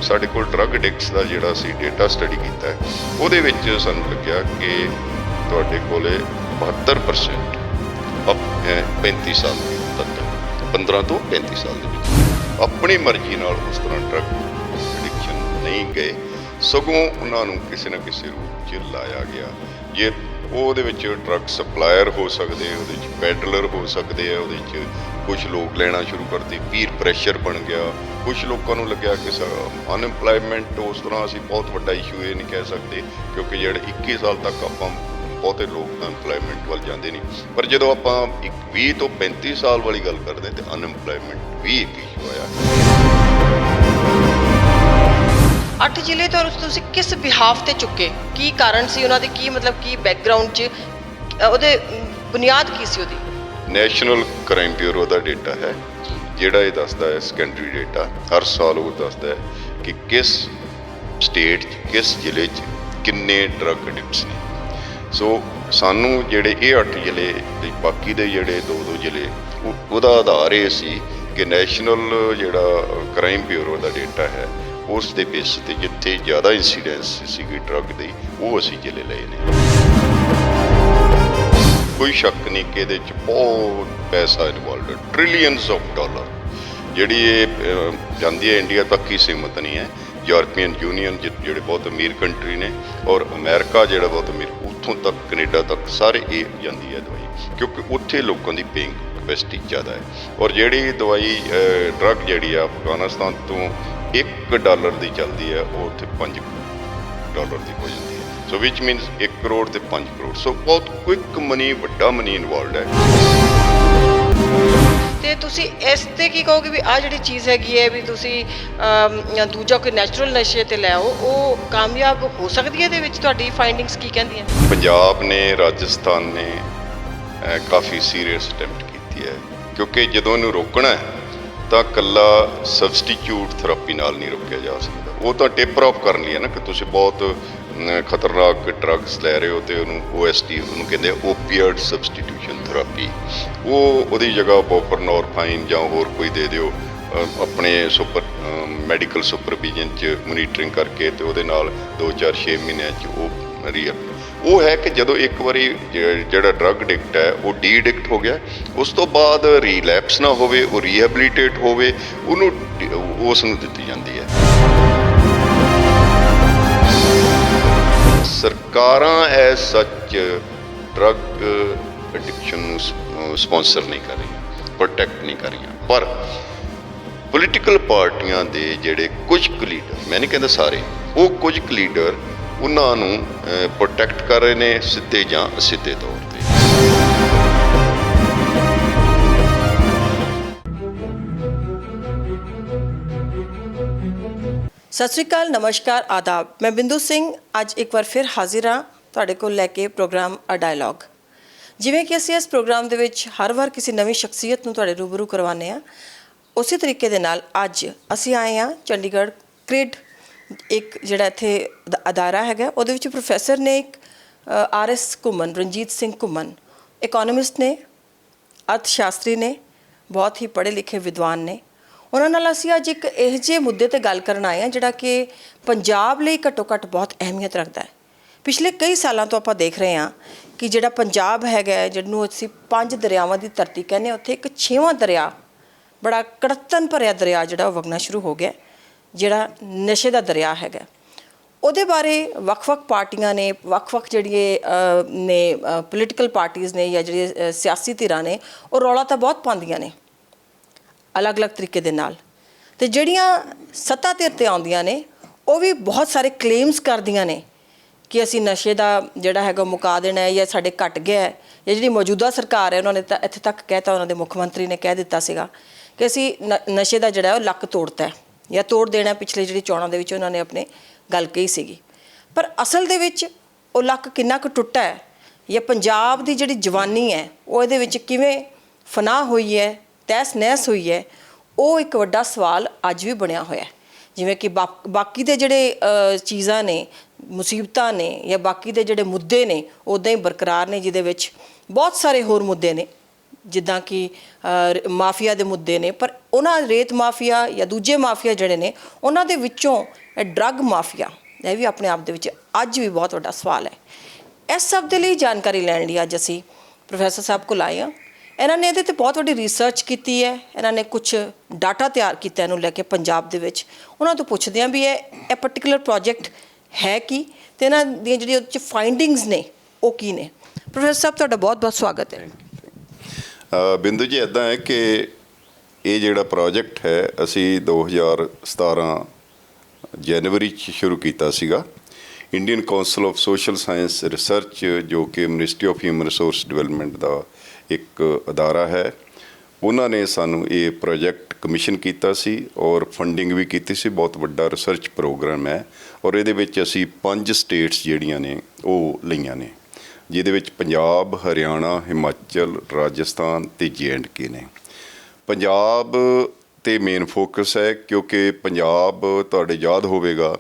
ਸਾਡੇ ਕੋਲ drug addicts ਦਾ ਜਿਹੜਾ ਅਸੀਂ ਡੇਟਾ ਸਟੱਡੀ ਕੀਤਾ ਹੈ, ਉਹਦੇ ਵਿੱਚ ਸਾਨੂੰ ਲੱਗਿਆ ਕਿ ਤੁਹਾਡੇ ਕੋਲੇ 72% 35 ਸਾਲ ਤੱਕ 15 ਤੋਂ 35 ਸਾਲ ਦੇ ਵਿੱਚ ਆਪਣੀ ਮਰਜ਼ੀ ਨਾਲ ਉਸ ਤਰ੍ਹਾਂ ਡਰੱਗ ਐਡਿਕਸ਼ਨ ਨਹੀਂ ਗਏ, ਸਗੋਂ ਉਹਨਾਂ ਨੂੰ ਕਿਸੇ ਨਾ ਕਿਸੇ ਰੂਪ 'ਚ ਲਾਇਆ ਗਿਆ। ਜੇ ਉਹਦੇ ਵਿੱਚ ਡਰੱਗ ਸਪਲਾਇਰ ਹੋ ਸਕਦੇ, ਉਹਦੇ 'ਚ ਪੈਡਲਰ ਹੋ ਸਕਦੇ ਆ, ਉਹਦੇ 'ਚ ਕੁਛ ਲੋਕ ਲੈਣਾ ਸ਼ੁਰੂ ਕਰਦੇ, ਪੀਰ ਪ੍ਰੈਸ਼ਰ ਬਣ ਗਿਆ। ਕੁਛ ਲੋਕਾਂ ਨੂੰ ਲੱਗਿਆ ਕਿ ਅਨਐਮਪਲਾਇਮੈਂਟ ਉਸ ਤਰ੍ਹਾਂ ਅਸੀਂ ਬਹੁਤ ਵੱਡਾ ਇਸ਼ੂ ਇਹ ਨਹੀਂ ਕਹਿ ਸਕਦੇ, ਕਿਉਂਕਿ ਜਿਹੜੇ 21 ਸਾਲ ਤੱਕ ਆਪਾਂ ਬਹੁਤੇ ਲੋਕ ਅਨਐਮਪਲਾਇਮੈਂਟ ਵੱਲ ਜਾਂਦੇ ਨਹੀਂ, ਪਰ ਜਦੋਂ ਆਪਾਂ 20 ਤੋਂ 35 ਸਾਲ ਵਾਲੀ ਗੱਲ ਕਰਦੇ ਤੇ ਅਨਐਮਪਲਾਇਮੈਂਟ ਵੀ ਇੱਕ ਇਸ਼ੂ ਆਇਆ। 8 ਜ਼ਿਲ੍ਹੇ ਤੋਂ ਤੁਸੀਂ ਕਿਸ ਬਿਹਾਫ ਤੇ ਚੁੱਕੇ? ਕੀ ਕਾਰਨ ਸੀ ਉਹਨਾਂ ਦੇ? ਕੀ ਮਤਲਬ ਕੀ ਬੈਕਗ੍ਰਾਉਂਡ 'ਚ ਉਹਦੇ ਬੁਨਿਆਦ ਕੀ ਸੀ ਉਹਦੀ? ਨੈਸ਼ਨਲ ਕ੍ਰਾਈਮ ਬਿਊਰੋ ਦਾ ਡੇਟਾ ਹੈ ਜਿਹੜਾ ਇਹ ਦੱਸਦਾ ਹੈ, ਸੈਕੰਡਰੀ ਡੇਟਾ ਹਰ ਸਾਲ ਉਹ ਦੱਸਦਾ ਹੈ ਕਿ ਕਿਸ ਸਟੇਟ 'ਚ ਕਿਸ ਜ਼ਿਲ੍ਹੇ 'ਚ ਕਿੰਨੇ ਡਰੱਗ ਐਡਿਕਟਸ ਨੇ। ਸੋ ਸਾਨੂੰ ਜਿਹੜੇ ਇਹ 8 ਜ਼ਿਲ੍ਹੇ ਤੇ ਬਾਕੀ ਦੇ ਜਿਹੜੇ 2 ਜ਼ਿਲ੍ਹੇ, ਉਹਦਾ ਆਧਾਰ ਇਹ ਸੀ ਕਿ ਨੈਸ਼ਨਲ ਜਿਹੜਾ ਕ੍ਰਾਈਮ ਬਿਊਰੋ ਦਾ ਡੇਟਾ ਹੈ ਉਸ ਦੇ ਬੇਸ 'ਤੇ ਜਿੱਥੇ ਜ਼ਿਆਦਾ ਇੰਸੀਡੈਂਸ ਸੀਗੀ ਡਰੱਗ ਦੀ, ਉਹ ਅਸੀਂ ਜ਼ਿਲ੍ਹੇ ਲਏ ਨੇ। ਕੋਈ ਸ਼ੱਕ ਨਹੀਂ ਕਿ ਇਹਦੇ 'ਚ ਬਹੁਤ ਪੈਸਾ ਇਨਵੋਲਵਡ ਹੈ, ਟ੍ਰਿਲੀਅਨਸ ਆਫ ਡਾਲਰ। ਜਿਹੜੀ ਇਹ ਜਾਂਦੀ ਹੈ ਇੰਡੀਆ ਤੱਕ ਹੀ ਸੀਮਤ ਨਹੀਂ ਹੈ, ਯੂਰਪੀਅਨ ਯੂਨੀਅਨ ਜਿਹੜੇ ਬਹੁਤ ਅਮੀਰ ਕੰਟਰੀ ਨੇ, ਔਰ ਅਮਰੀਕਾ ਜਿਹੜਾ ਬਹੁਤ ਅਮੀਰ, ਉੱਥੋਂ ਤੱਕ ਕੈਨੇਡਾ ਤੱਕ ਸਾਰੇ ਇਹ ਜਾਂਦੀ ਹੈ ਦਵਾਈ, ਕਿਉਂਕਿ ਉੱਥੇ ਲੋਕਾਂ ਦੀ ਪੇਇੰਗ ਕੈਪੈਸਿਟੀ ਜ਼ਿਆਦਾ ਹੈ। ਔਰ ਜਿਹੜੀ ਦਵਾਈ ਡਰੱਗ ਜਿਹੜੀ ਆ ਅਫਗਾਨਿਸਤਾਨ ਤੋਂ $1 ਦੀ ਚੱਲਦੀ ਹੈ, ਉਹ ਉੱਥੇ $5 ਦੀ ਹੋ ਜਾਂਦੀ ਹੈ। ਸੋ ਵਿਚ ਮੀਨਸ 1 ਕਰੋੜ ਤੇ 5 ਕਰੋੜ। ਸੋ ਬਹੁਤ ਕੁਇਕ ਮਨੀ, ਵੱਡਾ ਮਨੀ ਇਨਵੋਲਵਡ ਹੈ। ਤੇ ਤੁਸੀਂ ਇਸ ਤੇ ਕੀ ਕਹੋਗੇ ਵੀ ਆਹ ਜਿਹੜੀ ਚੀਜ਼ ਹੈਗੀ ਹੈ ਵੀ ਤੁਸੀਂ ਦੂਜਾ ਕੋਈ ਨੈਚੁਰਲ ਨਸ਼ੇ ਤੇ ਲੈ ਆਓ, ਉਹ ਕਾਮਯਾਬ ਹੋ ਸਕਦੀ ਹੈ? ਇਹਦੇ ਵਿੱਚ ਤੁਹਾਡੀ ਫਾਈਂਡਿੰਗਸ ਕੀ ਕਹਿੰਦੀਆਂ? ਪੰਜਾਬ ਨੇ, ਰਾਜਸਥਾਨ ਨੇ ਕਾਫੀ ਸੀਰੀਅਸ ਅਟੈਂਪਟ ਕੀਤੀ ਹੈ, ਕਿਉਂਕਿ ਜਦੋਂ ਇਹਨੂੰ ਰੋਕਣਾ ਹੈ ਤਾਂ ਇਕੱਲਾ ਸਬਸਟੀਚਿਊਟ ਥੈਰੇਪੀ ਨਾਲ ਨਹੀਂ ਰੋਕਿਆ ਜਾ ਸਕਦਾ। ਉਹ ਤਾਂ ਟੇਪਰ ਆਫ ਕਰਨ ਲਈ ਹੈ ਨਾ, ਕਿ ਤੁਸੀਂ ਬਹੁਤ ਖਤਰਨਾਕ ਡਰੱਗਸ ਲੈ ਰਹੇ ਹੋ ਤੇ ਉਹਨੂੰ OST ਉਹਨੂੰ ਕਹਿੰਦੇ ਓਪੀਅਡ ਸਬਸਟੀਟਿਊਸ਼ਨ ਥੈਰੇਪੀ, ਉਹਦੀ ਜਗ੍ਹਾ ਬੋਪਰਨੋਰਫਾਈਨ ਜਾਂ ਹੋਰ ਕੋਈ ਦੇ ਦਿਓ ਆਪਣੇ ਮੈਡੀਕਲ ਸੁਪਰਵਿਜ਼ਨ 'ਚ ਮੋਨੀਟਰਿੰਗ ਕਰਕੇ, ਤੇ ਉਹਦੇ ਨਾਲ 2-4-6 ਮਹੀਨਿਆਂ 'ਚ ਉਹ ਉਹ ਹੈ ਕਿ ਜਦੋਂ ਇੱਕ ਵਾਰੀ ਜਿਹੜਾ ਡਰੱਗ ਐਡਿਕਟ ਹੈ ਉਹ ਡੀ ਐਡਿਕਟ ਹੋ ਗਿਆ, ਉਸ ਤੋਂ ਬਾਅਦ ਰੀਲੈਪਸ ਨਾ ਹੋਵੇ, ਉਹ ਰੀਹੈਬਿਲਿਟੇਟ ਹੋਵੇ, ਉਹਨੂੰ ਉਸ ਨੂੰ ਦਿੱਤੀ ਜਾਂਦੀ ਹੈ। ਸਰਕਾਰਾਂ ਐਜ਼ ਸੱਚ ਡਰੱਗ ਐਡਿਕਸ਼ਨ ਨੂੰ ਸਪਾਂਸਰ ਨਹੀਂ ਕਰ ਰਹੀਆਂ, ਪ੍ਰੋਟੈਕਟ ਨਹੀਂ ਕਰ ਰਹੀਆਂ, ਪਰ ਪੋਲੀਟੀਕਲ ਪਾਰਟੀਆਂ ਦੇ ਜਿਹੜੇ ਕੁਝ ਕੁ ਲੀਡਰ, ਮੈਂ ਨਹੀਂ ਕਹਿੰਦਾ ਸਾਰੇ, ਉਹ ਕੁਝ ਕੁ ਲੀਡਰ ਉਹਨਾਂ ਨੂੰ ਪ੍ਰੋਟੈਕਟ ਕਰ ਰਹੇ ਨੇ, ਸਿੱਧੇ ਜਾਂ ਅਸਿੱਧੇ ਤੌਰ ਤੇ। ਸਤਿ ਸ਼੍ਰੀ ਅਕਾਲ, ਨਮਸਕਾਰ, ਆਦਾਬ। ਮੈਂ ਬਿੰਦੂ ਸਿੰਘ ਅੱਜ ਇੱਕ ਵਾਰ ਫਿਰ ਹਾਜ਼ਰ ਹਾਂ ਤੁਹਾਡੇ ਕੋਲ ਲੈ ਕੇ ਪ੍ਰੋਗਰਾਮ ਅ ਡਾਇਲੌਗ। ਜਿਵੇਂ ਕਿ ਅਸੀਂ ਇਸ ਪ੍ਰੋਗਰਾਮ ਦੇ ਵਿੱਚ ਹਰ ਵਾਰ ਕਿਸੇ ਨਵੀਂ ਸ਼ਖਸੀਅਤ ਨੂੰ ਤੁਹਾਡੇ ਰੂਬਰੂ ਕਰਵਾਉਂਦੇ ਹਾਂ, ਉਸੇ ਤਰੀਕੇ ਦੇ ਨਾਲ ਅੱਜ ਅਸੀਂ ਆਏ ਹਾਂ ਚੰਡੀਗੜ੍ਹ ਕ੍ਰਿਡ, ਇੱਕ ਜਿਹੜਾ ਇੱਥੇ ਅਦਾਰਾ ਹੈਗਾ, ਉਹਦੇ ਵਿੱਚ ਪ੍ਰੋਫੈਸਰ ਨੇ ਇੱਕ RS ਘੁੰਮਣ, ਰਣਜੀਤ ਸਿੰਘ ਘੁੰਮਣ, ਇਕੋਨੋਮਿਸਟ ਨੇ, ਅਰਥ ਸ਼ਾਸਤਰੀ ਨੇ, ਬਹੁਤ ਹੀ ਪੜ੍ਹੇ ਲਿਖੇ ਵਿਦਵਾਨ ਨੇ। ਉਹਨਾਂ ਨਾਲ ਅਸੀਂ ਅੱਜ ਇੱਕ ਇਹੋ ਜਿਹੇ ਮੁੱਦੇ 'ਤੇ ਗੱਲ ਕਰਨ ਆਏ ਹਾਂ ਜਿਹੜਾ ਕਿ ਪੰਜਾਬ ਲਈ ਘੱਟੋ ਘੱਟ ਬਹੁਤ ਅਹਿਮੀਅਤ ਰੱਖਦਾ ਹੈ। ਪਿਛਲੇ ਕਈ ਸਾਲਾਂ ਤੋਂ ਆਪਾਂ ਦੇਖ ਰਹੇ ਹਾਂ ਕਿ ਜਿਹੜਾ ਪੰਜਾਬ ਹੈਗਾ, ਜਿਹਨੂੰ ਅਸੀਂ 5 ਦਰਿਆਵਾਂ ਦੀ ਧਰਤੀ ਕਹਿੰਦੇ ਹਾਂ, ਉੱਥੇ ਇੱਕ 6ਵਾਂ ਦਰਿਆ, ਬੜਾ ਕੜੱਤਨ ਭਰਿਆ ਦਰਿਆ ਜਿਹੜਾ ਉਹ ਵਗਣਾ ਸ਼ੁਰੂ ਹੋ ਗਿਆ, ਜਿਹੜਾ ਨਸ਼ੇ ਦਾ ਦਰਿਆ ਹੈਗਾ। ਉਹਦੇ ਬਾਰੇ ਵੱਖ-ਵੱਖ ਪਾਰਟੀਆਂ ਨੇ, ਵੱਖ-ਵੱਖ ਜਿਹੜੀਆਂ ਨੇ ਪੋਲੀਟੀਕਲ ਪਾਰਟੀਆਂ ਨੇ ਜਾਂ ਜਿਹੜੀਆਂ ਸਿਆਸੀ ਧਿਰਾਂ ਨੇ, ਉਹ ਰੌਲਾ ਤਾਂ ਬਹੁਤ ਪਾਉਂਦੀਆਂ ਨੇ ਅਲੱਗ-ਅਲੱਗ ਤਰੀਕੇ ਦੇ ਨਾਲ, ਅਤੇ ਜਿਹੜੀਆਂ ਸੱਤਾ ਧਿਰ 'ਤੇ ਆਉਂਦੀਆਂ ਨੇ ਉਹ ਵੀ ਬਹੁਤ ਸਾਰੇ ਕਲੇਮਸ ਕਰਦੀਆਂ ਨੇ ਕਿ ਅਸੀਂ ਨਸ਼ੇ ਦਾ ਜਿਹੜਾ ਹੈਗਾ ਮੁਕਾ ਦੇਣਾ ਹੈ, ਜਾਂ ਸਾਡੇ ਘਟ ਗਿਆ ਹੈ। ਜਾਂ ਜਿਹੜੀ ਮੌਜੂਦਾ ਸਰਕਾਰ ਹੈ, ਉਹਨਾਂ ਨੇ ਤਾਂ ਇੱਥੇ ਤੱਕ ਕਹਿ ਤਾ, ਉਹਨਾਂ ਦੇ ਮੁੱਖ ਮੰਤਰੀ ਨੇ ਕਹਿ ਦਿੱਤਾ ਸੀਗਾ ਕਿ ਅਸੀਂ ਨਸ਼ੇ ਦਾ ਜਿਹੜਾ ਉਹ ਲੱਕ ਤੋੜਤਾ ਜਾਂ ਤੋੜ ਦੇਣਾ। ਪਿਛਲੇ ਜਿਹੜੀ ਚੋਣਾਂ ਦੇ ਵਿੱਚ ਉਹਨਾਂ ਨੇ ਆਪਣੇ ਗੱਲ ਕਹੀ ਸੀਗੀ, ਪਰ ਅਸਲ ਦੇ ਵਿੱਚ ਉਹ ਲੱਕ ਕਿੰਨਾ ਕੁ ਟੁੱਟਾ ਹੈ, ਜਾਂ ਪੰਜਾਬ ਦੀ ਜਿਹੜੀ ਜਵਾਨੀ ਹੈ ਉਹ ਇਹਦੇ ਵਿੱਚ ਕਿਵੇਂ ਫਨਾਹ ਹੋਈ ਹੈ, ਤਹਿਸ ਨਹਿਸ ਹੋਈ ਹੈ, ਉਹ ਇੱਕ ਵੱਡਾ ਸਵਾਲ ਅੱਜ ਵੀ ਬਣਿਆ ਹੋਇਆ। ਜਿਵੇਂ ਕਿ ਬਾਕੀ ਦੇ ਜਿਹੜੇ ਚੀਜ਼ਾਂ ਨੇ, ਮੁਸੀਬਤਾਂ ਨੇ, ਜਾਂ ਬਾਕੀ ਦੇ ਜਿਹੜੇ ਮੁੱਦੇ ਨੇ ਉੱਦਾਂ ਹੀ ਬਰਕਰਾਰ ਨੇ, ਜਿਹਦੇ ਵਿੱਚ ਬਹੁਤ ਸਾਰੇ ਹੋਰ ਮੁੱਦੇ ਨੇ, ਜਿੱਦਾਂ ਕਿ ਮਾਫੀਆ ਦੇ ਮੁੱਦੇ ਨੇ, ਪਰ ਉਹਨਾਂ ਰੇਤ ਮਾਫੀਆ ਜਾਂ ਦੂਜੇ ਮਾਫੀਆ ਜਿਹੜੇ ਨੇ ਉਹਨਾਂ ਦੇ ਵਿੱਚੋਂ ਡਰੱਗ ਮਾਫੀਆ ਇਹ ਵੀ ਆਪਣੇ ਆਪ ਦੇ ਵਿੱਚ ਅੱਜ ਵੀ ਬਹੁਤ ਵੱਡਾ ਸਵਾਲ ਹੈ। ਇਸ ਸਭ ਦੇ ਲਈ ਜਾਣਕਾਰੀ ਲੈਣ ਲਈ ਅੱਜ ਅਸੀਂ ਪ੍ਰੋਫੈਸਰ ਸਾਹਿਬ ਕੋਲ ਆਏ ਹਾਂ। ਇਹਨਾਂ ਨੇ ਇਹਦੇ 'ਤੇ ਬਹੁਤ ਵੱਡੀ ਰਿਸਰਚ ਕੀਤੀ ਹੈ, ਇਹਨਾਂ ਨੇ ਕੁਝ ਡਾਟਾ ਤਿਆਰ ਕੀਤਾ ਇਹਨੂੰ ਲੈ ਕੇ ਪੰਜਾਬ ਦੇ ਵਿੱਚ। ਉਹਨਾਂ ਤੋਂ ਪੁੱਛਦੇ ਹਾਂ ਵੀ ਇਹ ਪਰਟੀਕੂਲਰ ਪ੍ਰੋਜੈਕਟ ਹੈ ਕੀ ਅਤੇ ਇਹਨਾਂ ਦੀਆਂ ਜਿਹੜੀਆਂ ਉਹਦੇ 'ਚ ਫਾਈਂਡਿੰਗਸ ਨੇ ਉਹ ਕੀ ਨੇ। ਪ੍ਰੋਫੈਸਰ ਸਾਹਿਬ ਤੁਹਾਡਾ ਬਹੁਤ ਬਹੁਤ ਸਵਾਗਤ ਹੈ। ਬਿੰਦੂ ਜੀ, ਇੱਦਾਂ ਹੈ ਕਿ ਇਹ ਜਿਹੜਾ ਪ੍ਰੋਜੈਕਟ ਹੈ ਅਸੀਂ 2017 ਜਨਵਰੀ 'ਚ ਸ਼ੁਰੂ ਕੀਤਾ ਸੀਗਾ। Indian council of social science research, ਜੋ ਕਿ ministry of human resource development ਦਾ ਇੱਕ ਅਦਾਰਾ ਹੈ, ਉਹਨਾਂ ਨੇ ਸਾਨੂੰ ਇਹ ਪ੍ਰੋਜੈਕਟ ਕਮਿਸ਼ਨ ਕੀਤਾ ਸੀ ਔਰ ਫੰਡਿੰਗ ਵੀ ਕੀਤੀ ਸੀ। ਬਹੁਤ ਵੱਡਾ ਰਿਸਰਚ ਪ੍ਰੋਗਰਾਮ ਹੈ ਔਰ ਇਹਦੇ ਵਿੱਚ ਅਸੀਂ 5 ਸਟੇਟਸ ਜਿਹੜੀਆਂ ਨੇ ਉਹ ਲਈਆਂ ਨੇ, ਜਿਹਦੇ ਵਿੱਚ ਪੰਜਾਬ, ਹਰਿਆਣਾ, ਹਿਮਾਚਲ, ਰਾਜਸਥਾਨ ਅਤੇ JNK ਨੇ। ਪੰਜਾਬ 'ਤੇ ਮੇਨ ਫੋਕਸ ਹੈ ਕਿਉਂਕਿ ਪੰਜਾਬ, ਤੁਹਾਡੇ ਯਾਦ ਹੋਵੇਗਾ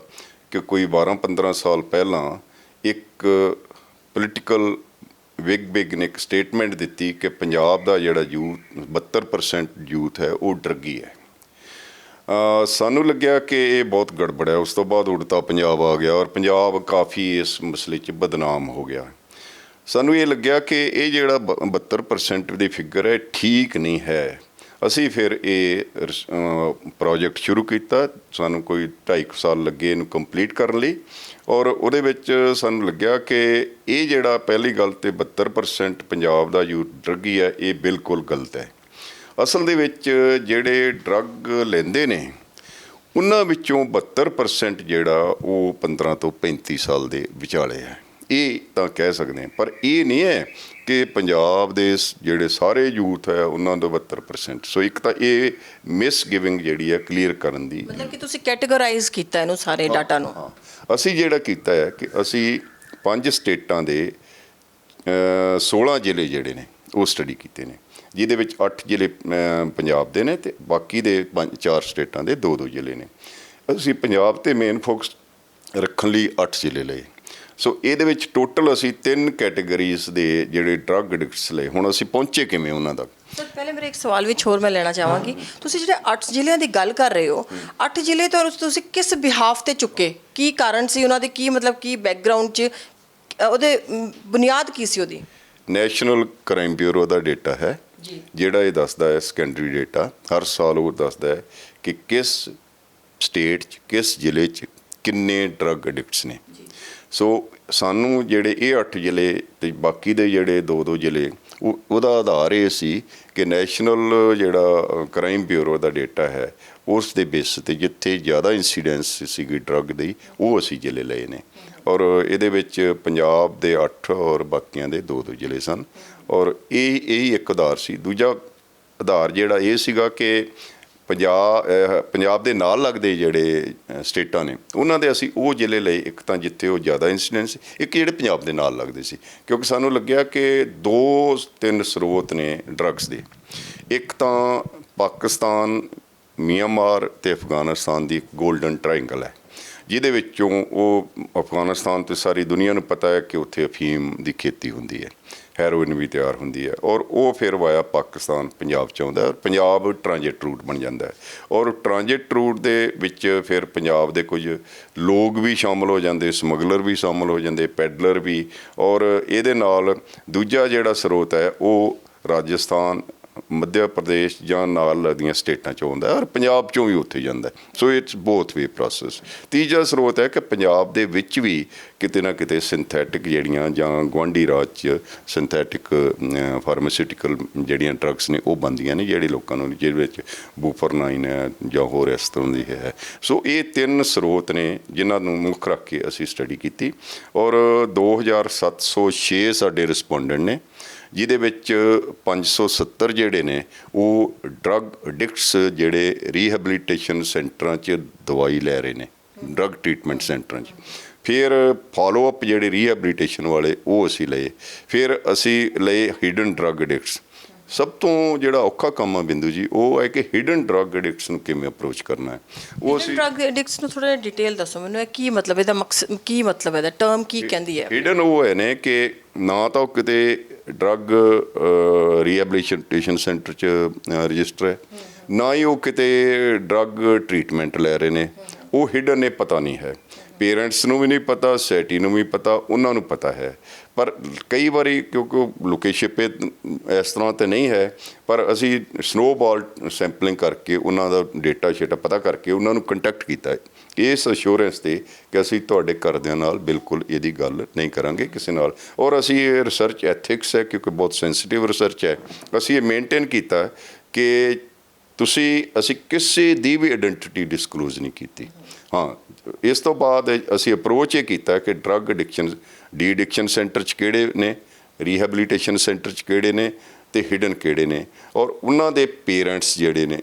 ਕਿ ਕੋਈ 12-15 ਸਾਲ ਪਹਿਲਾਂ ਇੱਕ ਪੋਲੀਟੀਕਲ ਬਿਗ ਨੇ ਇੱਕ ਸਟੇਟਮੈਂਟ ਦਿੱਤੀ ਕਿ ਪੰਜਾਬ ਦਾ ਜਿਹੜਾ ਯੂਥ 72% ਯੂਥ ਹੈ ਉਹ ਡਰੱਗੀ ਹੈ। ਸਾਨੂੰ ਲੱਗਿਆ ਕਿ ਇਹ ਬਹੁਤ ਗੜਬੜ ਹੈ। ਉਸ ਤੋਂ ਬਾਅਦ ਉੜਤਾ ਪੰਜਾਬ ਆ ਗਿਆ ਔਰ ਪੰਜਾਬ ਕਾਫੀ ਇਸ ਮਸਲੇ 'ਚ ਬਦਨਾਮ ਹੋ ਗਿਆ। ਸਾਨੂੰ ਇਹ ਲੱਗਿਆ ਕਿ ਇਹ ਜਿਹੜਾ 72% ਦੀ ਫਿਗਰ ਹੈ ਠੀਕ ਨਹੀਂ ਹੈ। ਅਸੀਂ ਫਿਰ ਇਹ ਪ੍ਰੋਜੈਕਟ ਸ਼ੁਰੂ ਕੀਤਾ। ਸਾਨੂੰ ਕੋਈ 2.5 ਸਾਲ ਲੱਗੇ ਇਹਨੂੰ ਕੰਪਲੀਟ ਕਰਨ ਲਈ ਔਰ ਉਹਦੇ ਵਿੱਚ ਸਾਨੂੰ ਲੱਗਿਆ ਕਿ ਇਹ ਜਿਹੜਾ ਪਹਿਲੀ ਗੱਲ ਤਾਂ 72% ਪੰਜਾਬ ਦਾ ਯੂਥ ਡਰੱਗੀ ਹੈ, ਇਹ ਬਿਲਕੁਲ ਗਲਤ ਹੈ। ਅਸਲ ਦੇ ਵਿੱਚ ਜਿਹੜੇ ਡਰੱਗ ਲੈਂਦੇ ਨੇ ਉਹਨਾਂ ਵਿੱਚੋਂ 72% ਜਿਹੜਾ ਉਹ 15 ਤੋਂ 35 ਸਾਲ ਦੇ ਵਿਚਾਲੇ ਹੈ। ਇਹ ਤਾਂ ਕਹਿ ਸਕਦੇ ਹਾਂ, ਪਰ ਇਹ ਨਹੀਂ ਹੈ ਕਿ ਪੰਜਾਬ ਦੇ ਜਿਹੜੇ ਸਾਰੇ ਯੂਥ ਹੈ ਉਹਨਾਂ ਦਾ 72%। ਸੋ ਇੱਕ ਤਾਂ ਇਹ ਮਿਸ ਗਿਵਿੰਗ ਜਿਹੜੀ ਹੈ ਕਲੀਅਰ ਕਰਨ ਦੀ, ਮਤਲਬ ਕਿ ਤੁਸੀਂ ਕੈਟੇਗਰਾਈਜ਼ ਕੀਤਾ ਇਹਨੂੰ ਸਾਰੇ ਡਾਟਾ ਨੂੰ। ਹਾਂ, ਅਸੀਂ ਜਿਹੜਾ ਕੀਤਾ ਹੈ ਕਿ ਅਸੀਂ 5 ਸਟੇਟਾਂ ਦੇ 16 ਜ਼ਿਲ੍ਹੇ ਜਿਹੜੇ ਨੇ ਉਹ ਸਟੱਡੀ ਕੀਤੇ ਨੇ, ਜਿਹਦੇ ਵਿੱਚ 8 ਜ਼ਿਲ੍ਹੇ ਪੰਜਾਬ ਦੇ ਨੇ ਅਤੇ ਬਾਕੀ ਦੇ 4 ਸਟੇਟਾਂ ਦੇ 2-2 ਜ਼ਿਲ੍ਹੇ ਨੇ। ਅਸੀਂ ਪੰਜਾਬ 'ਤੇ ਮੇਨ ਫੋਕਸ ਰੱਖਣ ਲਈ 8 ਜ਼ਿਲ੍ਹੇ ਲਏ। ਸੋ ਇਹਦੇ ਵਿੱਚ ਟੋਟਲ ਅਸੀਂ 3 ਕੈਟੇਗਰੀਜ਼ ਦੇ ਜਿਹੜੇ ਡਰੱਗ ਐਡਿਕਟਸ ਲਏ। ਹੁਣ ਅਸੀਂ ਪਹੁੰਚੇ ਕਿਵੇਂ ਉਹਨਾਂ ਤੱਕ? ਸਰ ਪਹਿਲੇ ਮੇਰੇ ਇੱਕ ਸਵਾਲ ਵਿੱਚ ਹੋਰ ਮੈਂ ਲੈਣਾ ਚਾਹਾਂਗੀ। ਤੁਸੀਂ ਜਿਹੜੇ 8 ਜ਼ਿਲ੍ਹਿਆਂ ਦੀ ਗੱਲ ਕਰ ਰਹੇ ਹੋ, 8 ਜ਼ਿਲ੍ਹੇ ਤੋਂ ਤੁਸੀਂ ਕਿਸ ਬਿਹਾਫ 'ਤੇ ਚੁੱਕੇ? ਕੀ ਕਾਰਨ ਸੀ ਉਹਨਾਂ ਦੇ? ਕੀ ਮਤਲਬ ਕੀ ਬੈਕਗਰਾਊਂਡ 'ਚ ਉਹਦੇ ਬੁਨਿਆਦ ਕੀ ਸੀ ਉਹਦੀ? ਨੈਸ਼ਨਲ ਕ੍ਰਾਈਮ ਬਿਊਰੋ ਦਾ ਡੇਟਾ ਹੈ ਜਿਹੜਾ ਇਹ ਦੱਸਦਾ ਹੈ, ਸੈਕੰਡਰੀ ਡੇਟਾ ਹਰ ਸਾਲ ਉਹ ਦੱਸਦਾ ਹੈ ਕਿ ਕਿਸ ਸਟੇਟ 'ਚ, ਕਿਸ ਜ਼ਿਲ੍ਹੇ 'ਚ ਕਿੰਨੇ ਡਰੱਗ ਐਡਿਕਟਸ ਨੇ। ਸੋ ਸਾਨੂੰ ਜਿਹੜੇ ਇਹ 8 ਜ਼ਿਲ੍ਹੇ ਅਤੇ ਬਾਕੀ ਦੇ ਜਿਹੜੇ 2-2 ਜ਼ਿਲ੍ਹੇ, ਉਹਦਾ ਆਧਾਰ ਇਹ ਸੀ ਕਿ ਨੈਸ਼ਨਲ ਜਿਹੜਾ ਕ੍ਰਾਈਮ ਬਿਊਰੋ ਦਾ ਡੇਟਾ ਹੈ ਉਸ ਦੇ ਬੇਸ 'ਤੇ ਜਿੱਥੇ ਜ਼ਿਆਦਾ ਇੰਸੀਡੈਂਸ ਸੀਗੀ ਡਰੱਗ ਦੀ, ਉਹ ਅਸੀਂ ਜ਼ਿਲ੍ਹੇ ਲਏ ਨੇ। ਔਰ ਇਹਦੇ ਵਿੱਚ ਪੰਜਾਬ ਦੇ 8 ਔਰ ਬਾਕੀਆਂ ਦੇ 2-2 ਜ਼ਿਲ੍ਹੇ ਸਨ ਔਰ ਇਹੀ ਇੱਕ ਆਧਾਰ ਸੀ। ਦੂਜਾ ਆਧਾਰ ਜਿਹੜਾ ਇਹ ਸੀਗਾ ਕਿ ਪੰਜਾਬ ਦੇ ਨਾਲ ਲੱਗਦੇ ਜਿਹੜੇ ਸਟੇਟਾਂ ਨੇ ਉਹਨਾਂ ਦੇ ਅਸੀਂ ਉਹ ਜ਼ਿਲ੍ਹੇ ਲਏ, ਇੱਕ ਤਾਂ ਜਿੱਥੇ ਉਹ ਜ਼ਿਆਦਾ ਇੰਸੀਡੈਂਸ, ਇੱਕ ਜਿਹੜੇ ਪੰਜਾਬ ਦੇ ਨਾਲ ਲੱਗਦੇ ਸੀ। ਕਿਉਂਕਿ ਸਾਨੂੰ ਲੱਗਿਆ ਕਿ 2-3 ਸਰੋਤ ਨੇ ਡਰੱਗਸ ਦੇ। ਇੱਕ ਤਾਂ ਪਾਕਿਸਤਾਨ, ਮਿਆਂਮਾਰ ਅਤੇ ਅਫਗਾਨਿਸਤਾਨ ਦੀ ਗੋਲਡਨ ਟਰਾਇੰਗਲ ਹੈ, ਜਿਹਦੇ ਵਿੱਚੋਂ ਉਹ ਅਫਗਾਨਿਸਤਾਨ ਅਤੇ ਸਾਰੀ ਦੁਨੀਆ ਨੂੰ ਪਤਾ ਹੈ ਕਿ ਉੱਥੇ ਅਫੀਮ ਦੀ ਖੇਤੀ ਹੁੰਦੀ ਹੈ, ਹੈਰੋਇਨ ਵੀ ਤਿਆਰ ਹੁੰਦੀ ਹੈ ਔਰ ਉਹ ਫਿਰ ਵਾਇਆ ਪਾਕਿਸਤਾਨ ਪੰਜਾਬ 'ਚ ਆਉਂਦਾ ਔਰ ਪੰਜਾਬ ਟ੍ਰਾਂਜਿਟ ਰੂਟ ਬਣ ਜਾਂਦਾ ਹੈ। ਔਰ ਟ੍ਰਾਂਜਿਟ ਰੂਟ ਦੇ ਵਿੱਚ ਫਿਰ ਪੰਜਾਬ ਦੇ ਕੁਝ ਲੋਕ ਵੀ ਸ਼ਾਮਲ ਹੋ ਜਾਂਦੇ, ਸਮਗਲਰ ਵੀ ਸ਼ਾਮਲ ਹੋ ਜਾਂਦੇ, ਪੈਡਲਰ ਵੀ। ਔਰ ਇਹਦੇ ਨਾਲ ਦੂਜਾ ਜਿਹੜਾ ਸਰੋਤ ਹੈ ਉਹ ਰਾਜਸਥਾਨ, ਮੱਧ ਪ੍ਰਦੇਸ਼ ਜਾਂ ਨਾਲ ਲੱਗਦੀਆਂ ਸਟੇਟਾਂ 'ਚੋਂ ਆਉਂਦਾ ਔਰ ਪੰਜਾਬ 'ਚੋਂ ਵੀ ਉੱਥੇ ਜਾਂਦਾ। So it's both way process. ਤੀਜਾ ਸਰੋਤ ਹੈ ਕਿ ਪੰਜਾਬ ਦੇ ਵਿੱਚ ਵੀ ਕਿਤੇ ਨਾ ਕਿਤੇ ਸਿੰਥੈਟਿਕ ਜਿਹੜੀਆਂ ਜਾਂ ਗੁਆਂਢੀ ਰਾਜ 'ਚ ਸਿੰਥੈਟਿਕ ਫਾਰਮਾਸਿਊਟੀਕਲ ਜਿਹੜੀਆਂ ਡਰੱਗਸ ਨੇ ਉਹ ਬਣਦੀਆਂ ਨੇ, ਜਿਹੜੇ ਲੋਕਾਂ ਨੂੰ ਜਿਹਦੇ ਵਿੱਚ ਬੂਫਰਨਾਈਨ ਹੈ ਜਾਂ ਹੋਰ ਇਸ ਤਰ੍ਹਾਂ ਦੀ ਹੈ। ਸੋ ਇਹ 3 ਸਰੋਤ ਨੇ ਜਿਨ੍ਹਾਂ ਨੂੰ ਮੁੱਖ ਰੱਖ ਕੇ ਅਸੀਂ ਸਟੱਡੀ ਕੀਤੀ ਔਰ 2706 ਸਾਡੇ ਰਿਸਪੋਂਡੈਂਟ ਨੇ, ਜਿਹਦੇ ਵਿੱਚ 570 ਜਿਹੜੇ ਨੇ ਉਹ ਡਰੱਗ ਐਡਿਕਟਸ ਜਿਹੜੇ ਰੀਹੈਬਲੀਟੇਸ਼ਨ ਸੈਂਟਰਾਂ 'ਚ ਦਵਾਈ ਲੈ ਰਹੇ ਨੇ, ਡਰੱਗ ਟ੍ਰੀਟਮੈਂਟ ਸੈਂਟਰਾਂ 'ਚ। ਫਿਰ ਫਾਲੋਅਪ ਜਿਹੜੇ ਰੀਹੈਬਲੀਟੇਸ਼ਨ ਵਾਲੇ ਉਹ ਅਸੀਂ ਲਏ। ਫਿਰ ਅਸੀਂ ਲਏ ਹਿਡਨ ਡਰੱਗ ਐਡਿਕਟਸ। ਸਭ ਤੋਂ ਜਿਹੜਾ ਔਖਾ ਕੰਮ ਆ ਬਿੰਦੂ ਜੀ ਉਹ ਹੈ ਕਿ ਹਿਡਨ ਡਰੱਗ ਐਡਿਕਟਸ ਨੂੰ ਕਿਵੇਂ ਅਪਰੋਚ ਕਰਨਾ ਹੈ। ਉਹ ਅਸੀਂ ਡਰੱਗ ਐਡਿਕਟਸ ਨੂੰ ਥੋੜਾ ਜਿਹਾ ਡਿਟੇਲ ਦੱਸੋ ਮੈਨੂੰ, ਇਹ ਕੀ ਮਤਲਬ, ਇਹਦਾ ਮਕਸਦ ਕੀ, ਮਤਲਬ ਇਹਦਾ ਟਰਮ ਕੀ ਕਹਿੰਦੀ ਹੈ? ਹਿਡਨ ਉਹ ਹੈ ਨੇ ਕਿ ਨਾ ਤਾਂ ਉਹ ਕਿਤੇ ਡਰੱਗ ਰੀਹੈਬਿਲਿਟੇਸ਼ਨ ਸੈਂਟਰ 'ਚ ਰਜਿਸਟਰ ਹੈ, ਨਾ ਹੀ ਉਹ ਕਿਤੇ ਡਰੱਗ ਟਰੀਟਮੈਂਟ ਲੈ ਰਹੇ ਨੇ। ਉਹ ਹਿਡਨ ਨੇ, ਪਤਾ ਨਹੀਂ ਹੈ, ਪੇਰੈਂਟਸ ਨੂੰ ਵੀ ਨਹੀਂ ਪਤਾ, ਸੋਸਾਇਟੀ ਨੂੰ ਵੀ ਪਤਾ, ਉਹਨਾਂ ਨੂੰ ਪਤਾ ਹੈ। ਪਰ ਕਈ ਵਾਰੀ ਕਿਉਂਕਿ ਲੋਕੇਸ਼ਨ 'ਤੇ ਇਸ ਤਰ੍ਹਾਂ ਤਾਂ ਨਹੀਂ ਹੈ, ਪਰ ਅਸੀਂ ਸਨੋਬਾਲ ਸੈਂਪਲਿੰਗ ਕਰਕੇ ਉਹਨਾਂ ਦਾ ਡੇਟਾ ਸ਼ੇਟਾ ਪਤਾ ਕਰਕੇ ਉਹਨਾਂ ਨੂੰ ਕੰਟੈਕਟ ਕੀਤਾ ਹੈ ਇਸ ਅਸ਼ੋਰੈਂਸ 'ਤੇ ਕਿ ਅਸੀਂ ਤੁਹਾਡੇ ਘਰਦਿਆਂ ਨਾਲ ਬਿਲਕੁਲ ਇਹਦੀ ਗੱਲ ਨਹੀਂ ਕਰਾਂਗੇ ਕਿਸੇ ਨਾਲ। ਔਰ ਅਸੀਂ ਇਹ ਰਿਸਰਚ ਐਥਿਕਸ ਹੈ, ਕਿਉਂਕਿ ਬਹੁਤ ਸੈਂਸਿਟਿਵ ਰਿਸਰਚ ਹੈ, ਅਸੀਂ ਇਹ ਮੇਨਟੇਨ ਕੀਤਾ ਕਿ ਅਸੀਂ ਕਿਸੇ ਦੀ ਵੀ ਆਇਡੈਂਟੀਟੀ ਡਿਸਕਲੋਜ਼ ਨਹੀਂ ਕੀਤੀ। ਹਾਂ, ਇਸ ਤੋਂ ਬਾਅਦ ਅਸੀਂ ਅਪਰੋਚ ਇਹ ਕੀਤਾ ਕਿ ਡਰੱਗ ਡੀ ਐਡਿਕਸ਼ਨ ਸੈਂਟਰ 'ਚ ਕਿਹੜੇ ਨੇ, ਰੀਹੈਬਿਲਿਟੇਸ਼ਨ ਸੈਂਟਰ 'ਚ ਕਿਹੜੇ ਨੇ ਅਤੇ ਹਿਡਨ ਕਿਹੜੇ ਨੇ, ਔਰ ਉਹਨਾਂ ਦੇ ਪੇਰੈਂਟਸ ਜਿਹੜੇ ਨੇ,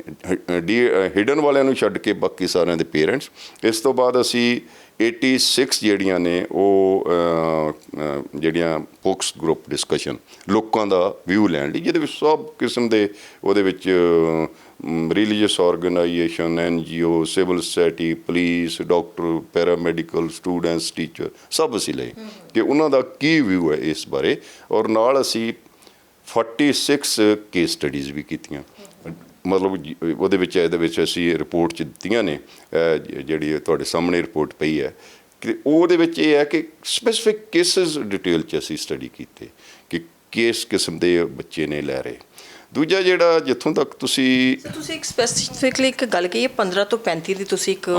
ਹਿਡਨ ਵਾਲਿਆਂ ਨੂੰ ਛੱਡ ਕੇ ਬਾਕੀ ਸਾਰਿਆਂ ਦੇ ਪੇਰੈਂਟਸ। ਇਸ ਤੋਂ ਬਾਅਦ ਅਸੀਂ 86 ਜਿਹੜੀਆਂ ਨੇ ਉਹ ਜਿਹੜੀਆਂ ਫੋਕਸ ਗਰੁੱਪ ਡਿਸਕਸ਼ਨ, ਲੋਕਾਂ ਦਾ ਵਿਊ ਲੈਣ ਲਈ, ਜਿਹਦੇ ਵਿੱਚ ਸਭ ਕਿਸਮ ਦੇ ਉਹਦੇ ਵਿੱਚ religious organisation, NGO, civil society, police, doctor, paramedical, students, teacher, ਸਭ ਅਸੀਂ ਲਏ ਕਿ ਉਹਨਾਂ ਦਾ ਕੀ ਵਿਊ ਹੈ ਇਸ ਬਾਰੇ। ਔਰ ਨਾਲ ਅਸੀਂ 46 ਕੇਸ ਸਟੱਡੀਜ਼ ਵੀ ਕੀਤੀਆਂ, ਮਤਲਬ ਉਹਦੇ ਵਿੱਚ ਇਹਦੇ ਵਿੱਚ ਅਸੀਂ ਰਿਪੋਰਟ 'ਚ ਦਿੱਤੀਆਂ ਨੇ, ਜਿਹੜੀ ਤੁਹਾਡੇ ਸਾਹਮਣੇ ਰਿਪੋਰਟ ਪਈ ਹੈ ਕਿ ਉਹਦੇ ਵਿੱਚ ਇਹ ਹੈ ਕਿ ਸਪੈਸੀਫਿਕ ਕੇਸਿਸ ਡਿਟੇਲ 'ਚ ਅਸੀਂ ਸਟੱਡੀ ਕੀਤੇ ਕਿ ਕਿਸ ਕਿਸਮ ਦੇ ਬੱਚੇ ਨੇ ਲੈ ਰਹੇ। ਦੂਜਾ ਜਿਹੜਾ ਜਿੱਥੋਂ ਤੱਕ ਤੁਸੀਂ ਇੱਕ ਸਪੈਸੀਫਿਕਲੀ ਇੱਕ ਗੱਲ ਕਹੀ ਹੈ, 15 ਤੋਂ 35 ਦੀ ਤੁਸੀਂ ਇੱਕ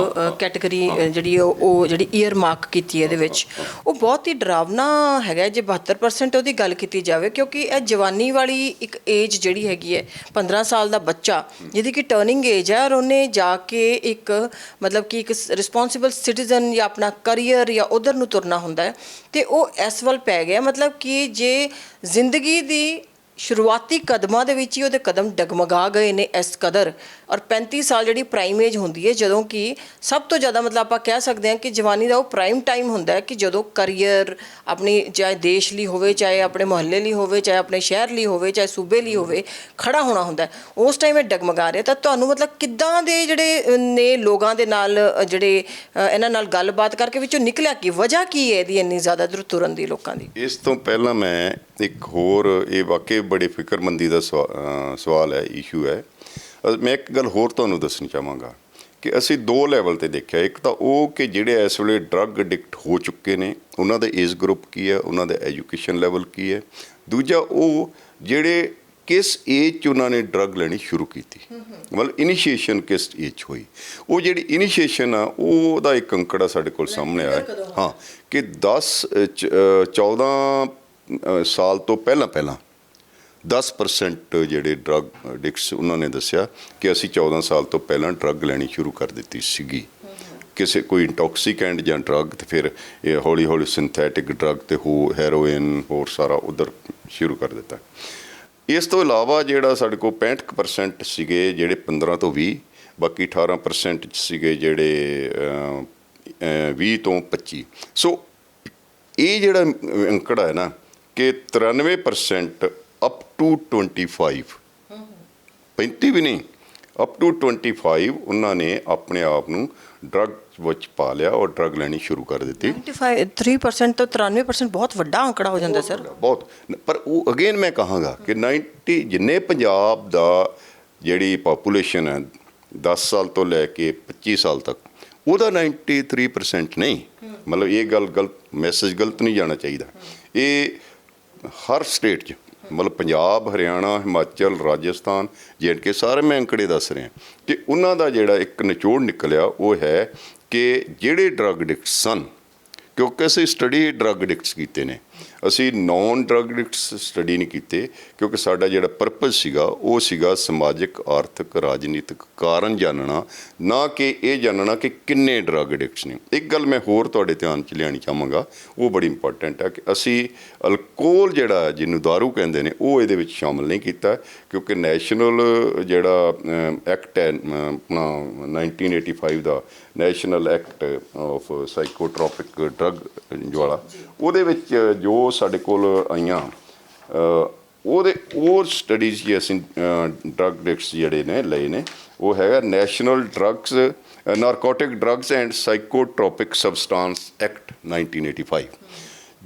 ਕੈਟਾਗਰੀ ਜਿਹੜੀ ਉਹ ਜਿਹੜੀ ਈਅਰ ਮਾਰਕ ਕੀਤੀ ਹੈ ਇਹਦੇ ਵਿੱਚ, ਉਹ ਬਹੁਤ ਹੀ ਡਰਾਵਨਾ ਹੈਗਾ ਜੇ 72% ਉਹਦੀ ਗੱਲ ਕੀਤੀ ਜਾਵੇ, ਕਿਉਂਕਿ ਇਹ ਜਵਾਨੀ ਵਾਲੀ ਇੱਕ ਏਜ ਜਿਹੜੀ ਹੈਗੀ ਹੈ, 15 ਸਾਲ ਦਾ ਬੱਚਾ ਜਿਹਦੀ ਕਿ ਟਰਨਿੰਗ ਏਜ ਹੈ, ਔਰ ਉਹਨੇ ਜਾ ਕੇ ਇੱਕ ਮਤਲਬ ਕਿ ਇੱਕ ਰਿਸਪੌਂਸਿਬਲ ਸਿਟੀਜ਼ਨ ਜਾਂ ਆਪਣਾ ਕਰੀਅਰ ਜਾਂ ਉਧਰ ਨੂੰ ਤੁਰਨਾ ਹੁੰਦਾ ਹੈ, ਅਤੇ ਉਹ ਇਸ ਵੱਲ ਪੈ ਗਿਆ। ਮਤਲਬ ਕਿ ਜੇ ਜ਼ਿੰਦਗੀ ਦੀ ਸ਼ੁਰੂਆਤੀ ਕਦਮਾਂ ਦੇ ਵਿੱਚ ਹੀ ਉਹਦੇ ਕਦਮ ਡਗਮਗਾ ਗਏ ਨੇ ਇਸ ਕਦਰ, ਔਰ 35 ਸਾਲ ਜਿਹੜੀ ਪ੍ਰਾਈਮ ਏਜ ਹੁੰਦੀ ਹੈ, ਜਦੋਂ ਕਿ ਸਭ ਤੋਂ ਜ਼ਿਆਦਾ ਮਤਲਬ ਆਪਾਂ ਕਹਿ ਸਕਦੇ ਹਾਂ ਕਿ ਜਵਾਨੀ ਦਾ ਉਹ ਪ੍ਰਾਈਮ ਟਾਈਮ ਹੁੰਦਾ ਹੈ ਕਿ ਜਦੋਂ ਕਰੀਅਰ ਆਪਣੀ ਚਾਹੇ ਦੇਸ਼ ਲਈ ਹੋਵੇ, ਚਾਹੇ ਆਪਣੇ ਮੁਹੱਲੇ ਲਈ ਹੋਵੇ, ਚਾਹੇ ਆਪਣੇ ਸ਼ਹਿਰ ਲਈ ਹੋਵੇ, ਚਾਹੇ ਸੂਬੇ ਲਈ ਹੋਵੇ, ਖੜਾ ਹੋਣਾ ਹੁੰਦਾ। ਉਸ ਟਾਈਮ ਇਹ ਡਗਮਗਾ ਰਿਹਾ। ਤਾਂ ਤੁਹਾਨੂੰ ਮਤਲਬ ਕਿੱਦਾਂ ਦੇ ਜਿਹੜੇ ਨੇ ਲੋਕਾਂ ਦੇ ਨਾਲ ਜਿਹੜੇ ਇਹਨਾਂ ਨਾਲ ਗੱਲਬਾਤ ਕਰਕੇ ਵਿੱਚੋਂ ਨਿਕਲਿਆ ਕੀ ਵਜ੍ਹਾ ਕੀ ਹੈ ਇਹਦੀ ਇੰਨੀ ਜ਼ਿਆਦਾ ਤੁਰਨ ਦੀ ਲੋਕਾਂ ਦੀ? ਇਸ ਤੋਂ ਪਹਿਲਾਂ ਮੈਂ ਇੱਕ ਹੋਰ, ਇਹ ਵਾਕਈ ਬੜੀ ਫਿਕਰਮੰਦੀ ਦਾ ਸਵਾਲ ਹੈ, ਇਸ਼ੂ ਹੈ। ਮੈਂ ਇੱਕ ਗੱਲ ਹੋਰ ਤੁਹਾਨੂੰ ਦੱਸਣੀ ਚਾਹਾਂਗਾ ਕਿ ਅਸੀਂ 2 ਲੈਵਲ 'ਤੇ ਦੇਖਿਆ। ਇੱਕ ਤਾਂ ਉਹ ਕਿ ਜਿਹੜੇ ਇਸ ਵੇਲੇ ਡਰੱਗ ਐਡਿਕਟ ਹੋ ਚੁੱਕੇ ਨੇ, ਉਹਨਾਂ ਦਾ ਏਜ ਗਰੁੱਪ ਕੀ ਹੈ, ਉਹਨਾਂ ਦਾ ਐਜੂਕੇਸ਼ਨ ਲੈਵਲ ਕੀ ਹੈ। ਦੂਜਾ ਉਹ ਜਿਹੜੇ ਕਿਸ ਏਜ 'ਚ ਉਹਨਾਂ ਨੇ ਡਰੱਗ ਲੈਣੀ ਸ਼ੁਰੂ ਕੀਤੀ, ਮਤਲਬ ਇਨੀਸ਼ੀਏਸ਼ਨ ਕਿਸ ਏਜ 'ਚ ਹੋਈ। ਉਹ ਜਿਹੜੀ ਇਨੀਸ਼ੀਏਸ਼ਨ ਆ ਉਹਦਾ ਇੱਕ ਅੰਕੜਾ ਸਾਡੇ ਕੋਲ ਸਾਹਮਣੇ ਆਇਆ, ਹਾਂ, ਕਿ 14 ਸਾਲ ਤੋਂ ਪਹਿਲਾਂ 10% ਜਿਹੜੇ ਡਰੱਗ ਐਡਿਕਟਸ, ਉਹਨਾਂ ਨੇ ਦੱਸਿਆ ਕਿ ਅਸੀਂ 14 ਸਾਲ ਤੋਂ ਪਹਿਲਾਂ ਡਰੱਗ ਲੈਣੀ ਸ਼ੁਰੂ ਕਰ ਦਿੱਤੀ ਸੀਗੀ, ਕਿਸੇ ਕੋਈ ਇੰਟੌਕਸੀਕੈਂਟ ਜਾਂ ਡਰੱਗ, ਅਤੇ ਫਿਰ ਇਹ ਹੌਲੀ ਹੌਲੀ ਸਿੰਥੈਟਿਕ ਡਰੱਗ ਅਤੇ ਹੈਰੋਇਨ ਹੋਰ ਸਾਰਾ ਉੱਧਰ ਸ਼ੁਰੂ ਕਰ ਦਿੱਤਾ। ਇਸ ਤੋਂ ਇਲਾਵਾ ਜਿਹੜਾ ਸਾਡੇ ਕੋਲ 65% ਸੀਗੇ ਜਿਹੜੇ 15 ਤੋਂ 20, ਬਾਕੀ 18% ਸੀਗੇ ਜਿਹੜੇ 20 ਤੋਂ 25। ਸੋ ਇਹ ਜਿਹੜਾ ਅੰਕੜਾ ਹੈ ਨਾ ਕਿ 93% ਅਪ ਟੂ 25, 35 ਵੀ ਨਹੀਂ, ਅਪ ਟੂ 25 ਉਹਨਾਂ ਨੇ ਆਪਣੇ ਆਪ ਨੂੰ ਡਰੱਗ ਵਿੱਚ ਪਾ ਲਿਆ ਔਰ ਡਰੱਗ ਲੈਣੀ ਸ਼ੁਰੂ ਕਰ ਦਿੱਤੀ। 93% ਤੋਂ 93% ਬਹੁਤ ਵੱਡਾ ਅੰਕੜਾ ਹੋ ਜਾਂਦਾ ਸਰ, ਬਹੁਤ। ਪਰ ਉਹ ਅਗੇਨ ਮੈਂ ਕਹਾਂਗਾ ਕਿ 90 ਜਿੰਨੇ ਪੰਜਾਬ ਦਾ ਜਿਹੜੀ ਪਾਪੂਲੇਸ਼ਨ ਹੈ 10 ਸਾਲ ਤੋਂ ਲੈ ਕੇ 25 ਸਾਲ ਤੱਕ, ਉਹਦਾ 93% ਨਹੀਂ। ਮਤਲਬ ਇਹ ਗੱਲ ਗਲਤ, ਮੈਸੇਜ ਗਲਤ ਨਹੀਂ ਜਾਣਾ ਚਾਹੀਦਾ। ਇਹ ਹਰ ਸਟੇਟ 'ਚ, ਮਤਲਬ ਪੰਜਾਬ, ਹਰਿਆਣਾ, ਹਿਮਾਚਲ, ਰਾਜਸਥਾਨ, J&K, ਸਾਰੇ ਮੈਂ ਅੰਕੜੇ ਦੱਸ ਰਿਹਾ ਕਿ ਉਹਨਾਂ ਦਾ ਜਿਹੜਾ ਇੱਕ ਨਿਚੋੜ ਨਿਕਲਿਆ ਉਹ ਹੈ ਕਿ ਜਿਹੜੇ ਡਰੱਗ ਐਡਿਕਟਸ ਸਨ, ਕਿਉਂਕਿ ਅਸੀਂ ਸਟੱਡੀ ਡਰੱਗ ਐਡਿਕਟਸ ਕੀਤੇ ਨੇ, ਅਸੀਂ ਨੌਨ ਡਰੱਗ ਐਡਿਕਟਸ ਸਟੱਡੀ ਨਹੀਂ ਕੀਤੇ, ਕਿਉਂਕਿ ਸਾਡਾ ਜਿਹੜਾ ਪਰਪਸ ਸੀਗਾ ਉਹ ਸੀਗਾ ਸਮਾਜਿਕ, ਆਰਥਿਕ, ਰਾਜਨੀਤਿਕ ਕਾਰਨ ਜਾਣਨਾ, ਨਾ ਕਿ ਇਹ ਜਾਣਨਾ ਕਿ ਕਿੰਨੇ ਡਰੱਗ ਐਡਿਕਟਸ ਨੇ। ਇੱਕ ਗੱਲ ਮੈਂ ਹੋਰ ਤੁਹਾਡੇ ਧਿਆਨ 'ਚ ਲਿਆਉਣੀ ਚਾਹਾਂਗਾ, ਉਹ ਬੜੀ ਇੰਪੋਰਟੈਂਟ ਹੈ ਕਿ ਅਸੀਂ ਅਲਕੋਹਲ ਜਿਹੜਾ ਜਿਹਨੂੰ ਦਾਰੂ ਕਹਿੰਦੇ ਨੇ ਉਹ ਇਹਦੇ ਵਿੱਚ ਸ਼ਾਮਲ ਨਹੀਂ ਕੀਤਾ, ਕਿਉਂਕਿ ਨੈਸ਼ਨਲ ਜਿਹੜਾ ਐਕਟ ਹੈ ਆਪਣਾ 1985 ਦਾ ਨੈਸ਼ਨਲ ਐਕਟ ਆਫ ਸਾਈਕੋਟ੍ਰੋਪਿਕ ਡਰੱਗ ਵਾਲਾ, ਉਹਦੇ ਵਿੱਚ ਜੋ ਸਾਡੇ ਕੋਲ ਆਈਆਂ ਉਹ ਸਟੱਡੀਜ਼ 'ਚ ਅਸੀਂ ਡਰੱਗ ਐਡਿਕਟਸ ਜਿਹੜੇ ਨੇ ਲਏ ਨੇ, ਉਹ ਹੈਗਾ national drugs narcotic drugs and psychotropic substance act 1985।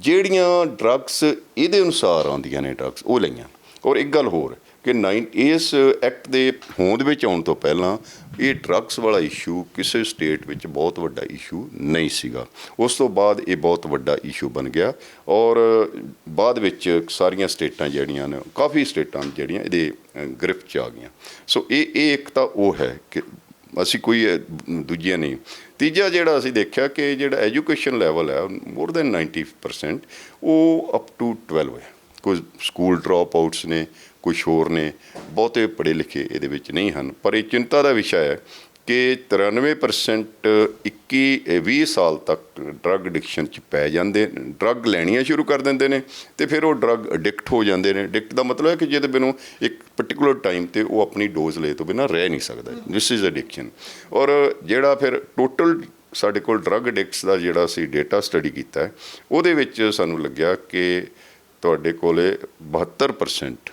ਜਿਹੜੀਆਂ ਡਰੱਗਸ ਇਹਦੇ ਅਨੁਸਾਰ ਆਉਂਦੀਆਂ ਨੇ ਡਰੱਗਸ ਉਹ ਲਈਆਂ। ਔਰ ਇੱਕ ਗੱਲ ਹੋਰ ਕਿ ਇਸ ਐਕਟ ਦੇ ਹੋਂਦ ਵਿੱਚ ਆਉਣ ਤੋਂ ਪਹਿਲਾਂ ਇਹ ਡਰੱਗਸ ਵਾਲਾ ਇਸ਼ੂ ਕਿਸੇ ਸਟੇਟ ਵਿੱਚ ਬਹੁਤ ਵੱਡਾ ਇਸ਼ੂ ਨਹੀਂ ਸੀਗਾ। ਉਸ ਤੋਂ ਬਾਅਦ ਇਹ ਬਹੁਤ ਵੱਡਾ ਇਸ਼ੂ ਬਣ ਗਿਆ ਔਰ ਬਾਅਦ ਵਿੱਚ ਸਾਰੀਆਂ ਸਟੇਟਾਂ ਜਿਹੜੀਆਂ ਨੇ, ਕਾਫੀ ਸਟੇਟਾਂ ਜਿਹੜੀਆਂ ਇਹਦੇ ਗ੍ਰਿਫਤ 'ਚ ਆ ਗਈਆਂ। ਸੋ ਇਹ ਇੱਕ ਤਾਂ ਉਹ ਹੈ ਕਿ ਅਸੀਂ ਕੋਈ ਦੂਜੀਆਂ ਨਹੀਂ। ਤੀਜਾ ਜਿਹੜਾ ਅਸੀਂ ਦੇਖਿਆ ਕਿ ਜਿਹੜਾ ਐਜੂਕੇਸ਼ਨ ਲੈਵਲ ਹੈ ਮੋਰ ਦੈਨ 90% ਉਹ ਅਪ ਟੂ 12 ਹੈ। ਕੁਝ ਸਕੂਲ ਡਰੋਪ ਆਊਟਸ ਨੇ, ਕੁਛ ਹੋਰ ਨੇ, ਬਹੁਤੇ ਪੜ੍ਹੇ ਲਿਖੇ ਇਹਦੇ ਵਿੱਚ ਨਹੀਂ ਹਨ। ਪਰ ਇਹ ਚਿੰਤਾ ਦਾ ਵਿਸ਼ਾ ਹੈ ਕਿ 93% 20 ਸਾਲ ਤੱਕ ਡਰੱਗ ਐਡਿਕਸ਼ਨ 'ਚ ਪੈ ਜਾਂਦੇ, ਡਰੱਗ ਲੈਣੀਆਂ ਸ਼ੁਰੂ ਕਰ ਦਿੰਦੇ ਨੇ ਅਤੇ ਫਿਰ ਉਹ ਡਰੱਗ ਅਡਿਕਟ ਹੋ ਜਾਂਦੇ ਨੇ। ਅਡਿਕਟ ਦਾ ਮਤਲਬ ਹੈ ਕਿ ਜਿਹਦੇ ਬਿਨਾਂ ਇੱਕ ਪਰਟੀਕੂਲਰ ਟਾਈਮ 'ਤੇ ਉਹ ਆਪਣੀ ਡੋਜ਼ ਲਏ ਤੋਂ ਬਿਨਾਂ ਰਹਿ ਨਹੀਂ ਸਕਦਾ। This is addiction. ਔਰ ਜਿਹੜਾ ਫਿਰ ਟੋਟਲ ਸਾਡੇ ਕੋਲ ਡਰੱਗ ਐਡਿਕਟਸ ਦਾ ਜਿਹੜਾ ਅਸੀਂ ਡੇਟਾ ਸਟੱਡੀ ਕੀਤਾ ਹੈ, ਉਹਦੇ ਵਿੱਚ ਸਾਨੂੰ ਲੱਗਿਆ ਕਿ ਤੁਹਾਡੇ ਕੋਲ 72%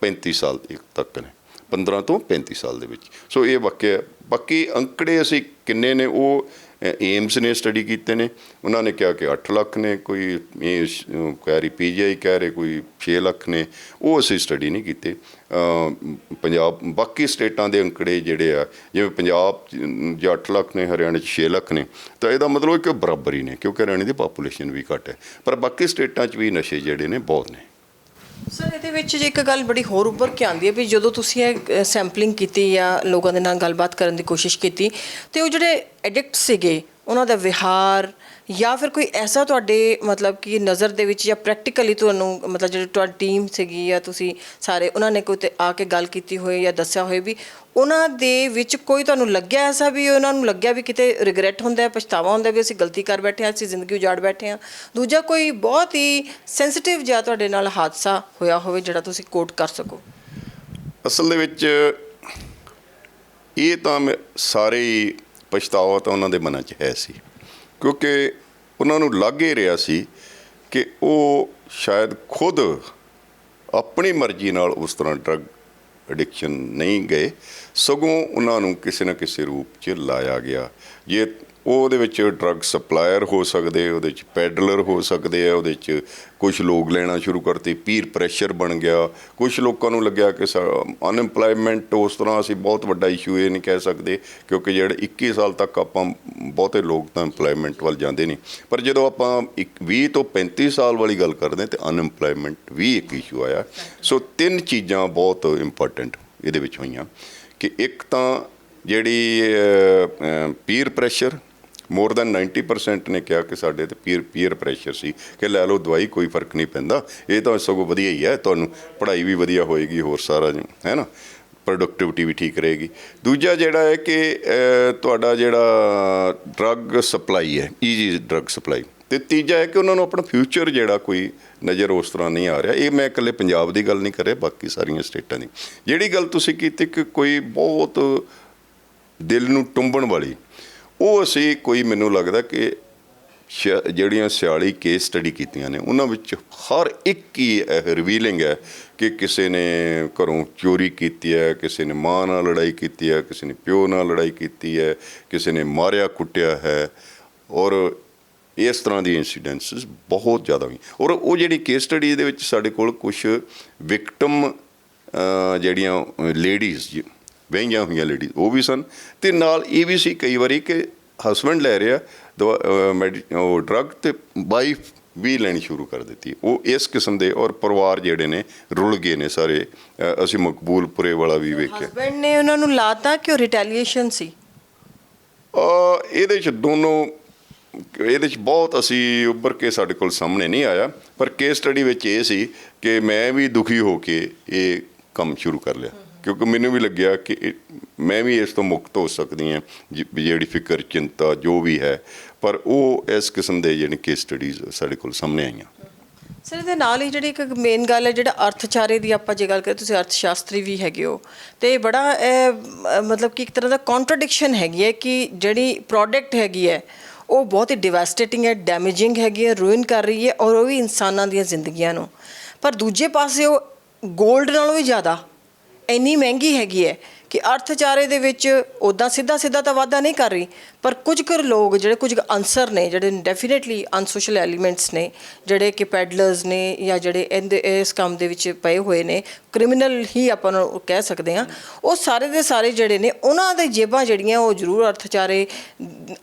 35 ਸਾਲ ਤੱਕ ਨੇ, 15 ਤੋਂ 35 ਸਾਲ ਦੇ ਵਿੱਚ। ਸੋ ਇਹ ਵਾਕਿਆ ਬਾਕੀ ਅੰਕੜੇ ਅਸੀਂ ਕਿੰਨੇ ਨੇ ਉਹ ਏਮਸ ਨੇ ਸਟੱਡੀ ਕੀਤੇ ਨੇ। ਉਹਨਾਂ ਨੇ ਕਿਹਾ ਕਿ 8 ਲੱਖ ਨੇ, ਕੋਈ ਕਹਿ ਰਹੀ PGI ਕਹਿ ਰਹੇ ਕੋਈ 6 ਲੱਖ ਨੇ। ਉਹ ਅਸੀਂ ਸਟੱਡੀ ਨਹੀਂ ਕੀਤੇ। ਪੰਜਾਬ ਬਾਕੀ ਸਟੇਟਾਂ ਦੇ ਅੰਕੜੇ ਜਿਹੜੇ ਆ, ਜਿਵੇਂ ਪੰਜਾਬ 'ਚ 8 ਲੱਖ ਨੇ, ਹਰਿਆਣੇ 'ਚ 6 ਲੱਖ ਨੇ, ਤਾਂ ਇਹਦਾ ਮਤਲਬ ਕਿ ਬਰਾਬਰ ਹੀ ਨੇ ਕਿਉਂਕਿ ਹਰਿਆਣੇ ਦੀ ਪਾਪੂਲੇਸ਼ਨ ਵੀ ਘੱਟ ਹੈ। ਪਰ ਬਾਕੀ ਸਟੇਟਾਂ 'ਚ ਵੀ ਨਸ਼ੇ ਜਿਹੜੇ ਨੇ ਬਹੁਤ ਨੇ। ਸਰ ਇਹਦੇ ਵਿੱਚ ਜੇ ਇੱਕ ਗੱਲ ਬੜੀ ਹੋਰ ਉੱਭਰ ਕੇ ਆਉਂਦੀ ਹੈ ਵੀ ਜਦੋਂ ਤੁਸੀਂ ਇਹ ਸੈਂਪਲਿੰਗ ਕੀਤੀ ਜਾਂ ਲੋਕਾਂ ਦੇ ਨਾਲ ਗੱਲਬਾਤ ਕਰਨ ਦੀ ਕੋਸ਼ਿਸ਼ ਕੀਤੀ ਤੇ ਉਹ ਜਿਹੜੇ ਐਡਿਕਟ ਸੀਗੇ ਉਹਨਾਂ ਦਾ ਵਿਹਾਰ ਜਾਂ ਫਿਰ ਕੋਈ ਐਸਾ ਤੁਹਾਡੇ ਮਤਲਬ ਕਿ ਨਜ਼ਰ ਦੇ ਵਿੱਚ ਜਾਂ ਪ੍ਰੈਕਟੀਕਲੀ ਤੁਹਾਨੂੰ ਮਤਲਬ ਜਿਹੜੀ ਤੁਹਾਡੀ ਟੀਮ ਸੀਗੀ ਜਾਂ ਤੁਸੀਂ ਸਾਰੇ ਉਹਨਾਂ ਨੇ ਕੋਈ ਆ ਕੇ ਗੱਲ ਕੀਤੀ ਹੋਏ ਜਾਂ ਦੱਸਿਆ ਹੋਏ ਵੀ ਉਹਨਾਂ ਦੇ ਵਿੱਚ ਕੋਈ ਤੁਹਾਨੂੰ ਲੱਗਿਆ ਐਸਾ ਵੀ ਉਹਨਾਂ ਨੂੰ ਲੱਗਿਆ ਵੀ ਕਿਤੇ ਰਿਗਰੈਟ ਹੁੰਦਾ, ਪਛਤਾਵਾ ਹੁੰਦਾ ਵੀ ਅਸੀਂ ਗਲਤੀ ਕਰ ਬੈਠੇ ਹਾਂ, ਅਸੀਂ ਜ਼ਿੰਦਗੀ ਉਜਾੜ ਬੈਠੇ ਹਾਂ? ਦੂਜਾ ਕੋਈ ਬਹੁਤ ਹੀ ਸੈਂਸਿਟਿਵ ਜਿਹਾ ਤੁਹਾਡੇ ਨਾਲ ਹਾਦਸਾ ਹੋਇਆ ਹੋਵੇ ਜਿਹੜਾ ਤੁਸੀਂ ਕੋਟ ਕਰ ਸਕੋ? ਅਸਲ ਦੇ ਵਿੱਚ ਇਹ ਤਾਂ ਸਾਰੇ ਹੀ ਪਛਤਾਵਾ ਤਾਂ ਉਹਨਾਂ ਦੇ ਮਨਾਂ 'ਚ ਹੈ ਸੀ ਕਿਉਂਕਿ ਉਹਨਾਂ ਨੂੰ ਲੱਗ ਹੀ ਰਿਹਾ ਸੀ ਕਿ ਉਹ ਸ਼ਾਇਦ ਖੁਦ ਆਪਣੀ ਮਰਜ਼ੀ ਨਾਲ ਉਸ ਤਰ੍ਹਾਂ ਡਰੱਗ ਐਡਿਕਸ਼ਨ ਨਹੀਂ ਗਏ, ਸਗੋਂ ਉਹਨਾਂ ਨੂੰ ਕਿਸੇ ਨਾ ਕਿਸੇ ਰੂਪ 'ਚ ਲਾਇਆ ਗਿਆ। ਜੇ ਉਹਦੇ ਵਿੱਚ ਡਰੱਗ ਸਪਲਾਇਰ ਹੋ ਸਕਦੇ, ਉਹਦੇ 'ਚ ਪੈਡਲਰ ਹੋ ਸਕਦੇ ਆ, ਉਹਦੇ 'ਚ ਕੁਛ ਲੋਕ ਲੈਣਾ ਸ਼ੁਰੂ ਕਰਤੇ, ਪੀਰ ਪ੍ਰੈਸ਼ਰ ਬਣ ਗਿਆ। ਕੁਛ ਲੋਕਾਂ ਨੂੰ ਲੱਗਿਆ ਕਿ ਅਨਐਮਪਲਾਇਮੈਂਟ ਉਸ ਤਰ੍ਹਾਂ ਅਸੀਂ ਬਹੁਤ ਵੱਡਾ ਇਸ਼ੂ ਇਹ ਨਹੀਂ ਕਹਿ ਸਕਦੇ ਕਿਉਂਕਿ ਜਿਹੜੇ 21 ਸਾਲ ਤੱਕ ਆਪਾਂ ਬਹੁਤੇ ਲੋਕ ਤਾਂ ਇੰਪਲਾਇਮੈਂਟ ਵੱਲ ਜਾਂਦੇ ਨਹੀਂ, ਪਰ ਜਦੋਂ ਆਪਾਂ 20 ਤੋਂ 35 ਸਾਲ ਵਾਲੀ ਗੱਲ ਕਰਦੇ ਤਾਂ ਅਨਐਮਪਲਾਇਮੈਂਟ ਵੀ ਇੱਕ ਇਸ਼ੂ ਆਇਆ। ਸੋ 3 ਚੀਜ਼ਾਂ ਬਹੁਤ ਇੰਪੋਰਟੈਂਟ ਇਹਦੇ ਵਿੱਚ ਹੋਈਆਂ ਕਿ ਇੱਕ ਤਾਂ ਜਿਹੜੀ ਪੀਰ ਪ੍ਰੈਸ਼ਰ, ਮੋਰ ਦੈਨ 90% ਨੇ ਕਿਹਾ ਕਿ ਸਾਡੇ ਤੇ ਪੀਅਰ ਪ੍ਰੈਸ਼ਰ ਸੀ ਕਿ ਲੈ ਲਓ ਦਵਾਈ, ਕੋਈ ਫਰਕ ਨਹੀਂ ਪੈਂਦਾ, ਇਹ ਤਾਂ ਸਗੋਂ ਵਧੀਆ ਹੀ ਹੈ, ਤੁਹਾਨੂੰ ਪੜ੍ਹਾਈ ਵੀ ਵਧੀਆ ਹੋਏਗੀ, ਹੋਰ ਸਾਰਾ ਹੈ ਨਾ, ਪ੍ਰੋਡਕਟਿਵਿਟੀ ਵੀ ਠੀਕ ਰਹੇਗੀ। ਦੂਜਾ ਜਿਹੜਾ ਹੈ ਕਿ ਤੁਹਾਡਾ ਜਿਹੜਾ ਡਰੱਗ ਸਪਲਾਈ ਹੈ, ਈਜ਼ੀ ਡਰੱਗ ਸਪਲਾਈ। ਅਤੇ ਤੀਜਾ ਹੈ ਕਿ ਉਹਨਾਂ ਨੂੰ ਆਪਣਾ ਫਿਊਚਰ ਜਿਹੜਾ ਕੋਈ ਨਜ਼ਰ ਉਸ ਤਰ੍ਹਾਂ ਨਹੀਂ ਆ ਰਿਹਾ। ਇਹ ਮੈਂ ਇਕੱਲੇ ਪੰਜਾਬ ਦੀ ਗੱਲ ਨਹੀਂ ਕਰ ਰਿਹਾ, ਬਾਕੀ ਸਾਰੀਆਂ ਸਟੇਟਾਂ ਦੀ। ਜਿਹੜੀ ਗੱਲ ਤੁਸੀਂ ਕੀਤੀ ਕਿ ਕੋਈ ਬਹੁਤ ਦਿਲ ਨੂੰ ਟੁੰਬਣ ਵਾਲੀ, ਉਹ ਅਸੀਂ ਕੋਈ ਮੈਨੂੰ ਲੱਗਦਾ ਕਿ ਜਿਹੜੀਆਂ 46 ਕੇਸ ਸਟੱਡੀ ਕੀਤੀਆਂ ਨੇ ਉਹਨਾਂ ਵਿੱਚ ਹਰ ਇੱਕ ਹੀ ਇਹ ਰਿਵੀਲਿੰਗ ਹੈ ਕਿ ਕਿਸੇ ਨੇ ਘਰੋਂ ਚੋਰੀ ਕੀਤੀ ਹੈ, ਕਿਸੇ ਨੇ ਮਾਂ ਨਾਲ ਲੜਾਈ ਕੀਤੀ ਹੈ, ਕਿਸੇ ਨੇ ਪਿਓ ਨਾਲ ਲੜਾਈ ਕੀਤੀ ਹੈ, ਕਿਸੇ ਨੇ ਮਾਰਿਆ ਕੁੱਟਿਆ ਹੈ। ਔਰ ਇਸ ਤਰ੍ਹਾਂ ਦੀ ਇੰਸੀਡੈਂਸਿਸ ਬਹੁਤ ਜ਼ਿਆਦਾ ਹੋਈ। ਔਰ ਉਹ ਜਿਹੜੀ ਕੇਸ ਸਟੱਡੀ ਦੇ ਵਿੱਚ ਸਾਡੇ ਕੋਲ ਕੁਛ ਵਿਕਟਮ ਜਿਹੜੀਆਂ ਲੇਡੀਜ਼ ਵਹਿੰਗੀਆਂ ਹੋਈਆਂ ਲੇਡੀਜ਼ ਉਹ ਵੀ ਸਨ, ਅਤੇ ਨਾਲ ਇਹ ਵੀ ਸੀ ਕਈ ਵਾਰੀ ਕਿ ਹਸਬੈਂਡ ਲੈ ਰਿਹਾ ਉਹ ਡਰੱਗ ਅਤੇ ਵਾਈਫ ਵੀ ਲੈਣੀ ਸ਼ੁਰੂ ਕਰ ਦਿੱਤੀ। ਉਹ ਇਸ ਕਿਸਮ ਦੇ ਔਰ ਪਰਿਵਾਰ ਜਿਹੜੇ ਨੇ ਰੁਲ ਗਏ ਨੇ ਸਾਰੇ। ਅਸੀਂ ਮਕਬੂਲਪੁਰੇ ਵਾਲਾ ਵੀ ਵੇਖਿਆ। ਹਸਬੈਂਡ ਨੇ ਉਹਨਾਂ ਨੂੰ ਲਾਤਾ ਕਿ ਉਹ ਰਿਟੈਲੀਏਸ਼ਨ ਸੀ? ਇਹਦੇ 'ਚ ਦੋਨੋਂ, ਇਹਦੇ 'ਚ ਬਹੁਤ ਅਸੀਂ ਉੱਭਰ ਕੇ ਸਾਡੇ ਕੋਲ ਸਾਹਮਣੇ ਨਹੀਂ ਆਇਆ, ਪਰ ਕੇਸ ਸਟੱਡੀ ਵਿੱਚ ਇਹ ਸੀ ਕਿ ਮੈਂ ਵੀ ਦੁਖੀ ਹੋ ਕੇ ਇਹ ਕੰਮ ਸ਼ੁਰੂ ਕਰ ਲਿਆ ਕਿਉਂਕਿ ਮੈਨੂੰ ਵੀ ਲੱਗਿਆ ਕਿ ਮੈਂ ਵੀ ਇਸ ਤੋਂ ਮੁਕਤ ਹੋ ਸਕਦੀ ਹਾਂ, ਜਿਹੜੀ ਫਿਕਰ ਚਿੰਤਾ ਜੋ ਵੀ ਹੈ। ਪਰ ਉਹ ਇਸ ਕਿਸਮ ਦੇ ਜਿਹੜੇ ਕੇਸ ਸਟੱਡੀਜ਼ ਸਾਡੇ ਕੋਲ ਸਾਹਮਣੇ ਆਈਆਂ। ਸਰ ਇਹਦੇ ਨਾਲ ਹੀ ਜਿਹੜੀ ਇੱਕ ਮੇਨ ਗੱਲ ਹੈ, ਜਿਹੜਾ ਅਰਥਚਾਰੇ ਦੀ ਆਪਾਂ ਜੇ ਗੱਲ ਕਰੀਏ, ਤੁਸੀਂ ਅਰਥ ਸ਼ਾਸਤਰੀ ਵੀ ਹੈਗੇ ਹੋ, ਅਤੇ ਬੜਾ ਮਤਲਬ ਕਿ ਇੱਕ ਤਰ੍ਹਾਂ ਦਾ ਕੰਟਰਡਿਕਸ਼ਨ ਹੈਗੀ ਹੈ ਕਿ ਜਿਹੜੀ ਪ੍ਰੋਡਕਟ ਹੈਗੀ ਹੈ ਉਹ ਬਹੁਤ ਹੀ ਡਿਵਾਸਟੇਟਿੰਗ ਹੈ, ਡੈਮੇਜਿੰਗ ਹੈਗੀ ਹੈ, ਰੂਇਨ ਕਰ ਰਹੀ ਹੈ, ਔਰ ਉਹ ਵੀ ਇਨਸਾਨਾਂ ਦੀਆਂ ਜ਼ਿੰਦਗੀਆਂ ਨੂੰ। ਪਰ ਦੂਜੇ ਪਾਸੇ ਉਹ ਗੋਲਡ ਨਾਲੋਂ ਵੀ ਜ਼ਿਆਦਾ ਇੰਨੀ ਮਹਿੰਗੀ ਹੈਗੀ ਹੈ ਕਿ ਅਰਥਚਾਰੇ ਦੇ ਵਿੱਚ ਉੱਦਾਂ ਸਿੱਧਾ ਤਾਂ ਵਾਧਾ ਨਹੀਂ ਕਰ ਰਹੀ, ਪਰ ਕੁਝ ਕੁ ਲੋਕ ਜਿਹੜੇ ਕੁਝ ਕੁ ਅਨਸਰ ਨੇ ਜਿਹੜੇ ਡੈਫੀਨੇਟਲੀ ਅਨਸੋਸ਼ਲ ਐਲੀਮੈਂਟਸ ਨੇ, ਜਿਹੜੇ ਕਿ ਪੈਡਲਰਸ ਨੇ ਜਾਂ ਜਿਹੜੇ ਇਸ ਕੰਮ ਦੇ ਵਿੱਚ ਪਏ ਹੋਏ ਨੇ, ਕ੍ਰਿਮੀਨਲ ਹੀ ਆਪਾਂ ਨੂੰ ਕਹਿ ਸਕਦੇ ਹਾਂ, ਉਹ ਸਾਰੇ ਦੇ ਸਾਰੇ ਜਿਹੜੇ ਨੇ ਉਹਨਾਂ ਦੇ ਜੇਬਾਂ ਜਿਹੜੀਆਂ ਉਹ ਜ਼ਰੂਰ ਅਰਥਚਾਰੇ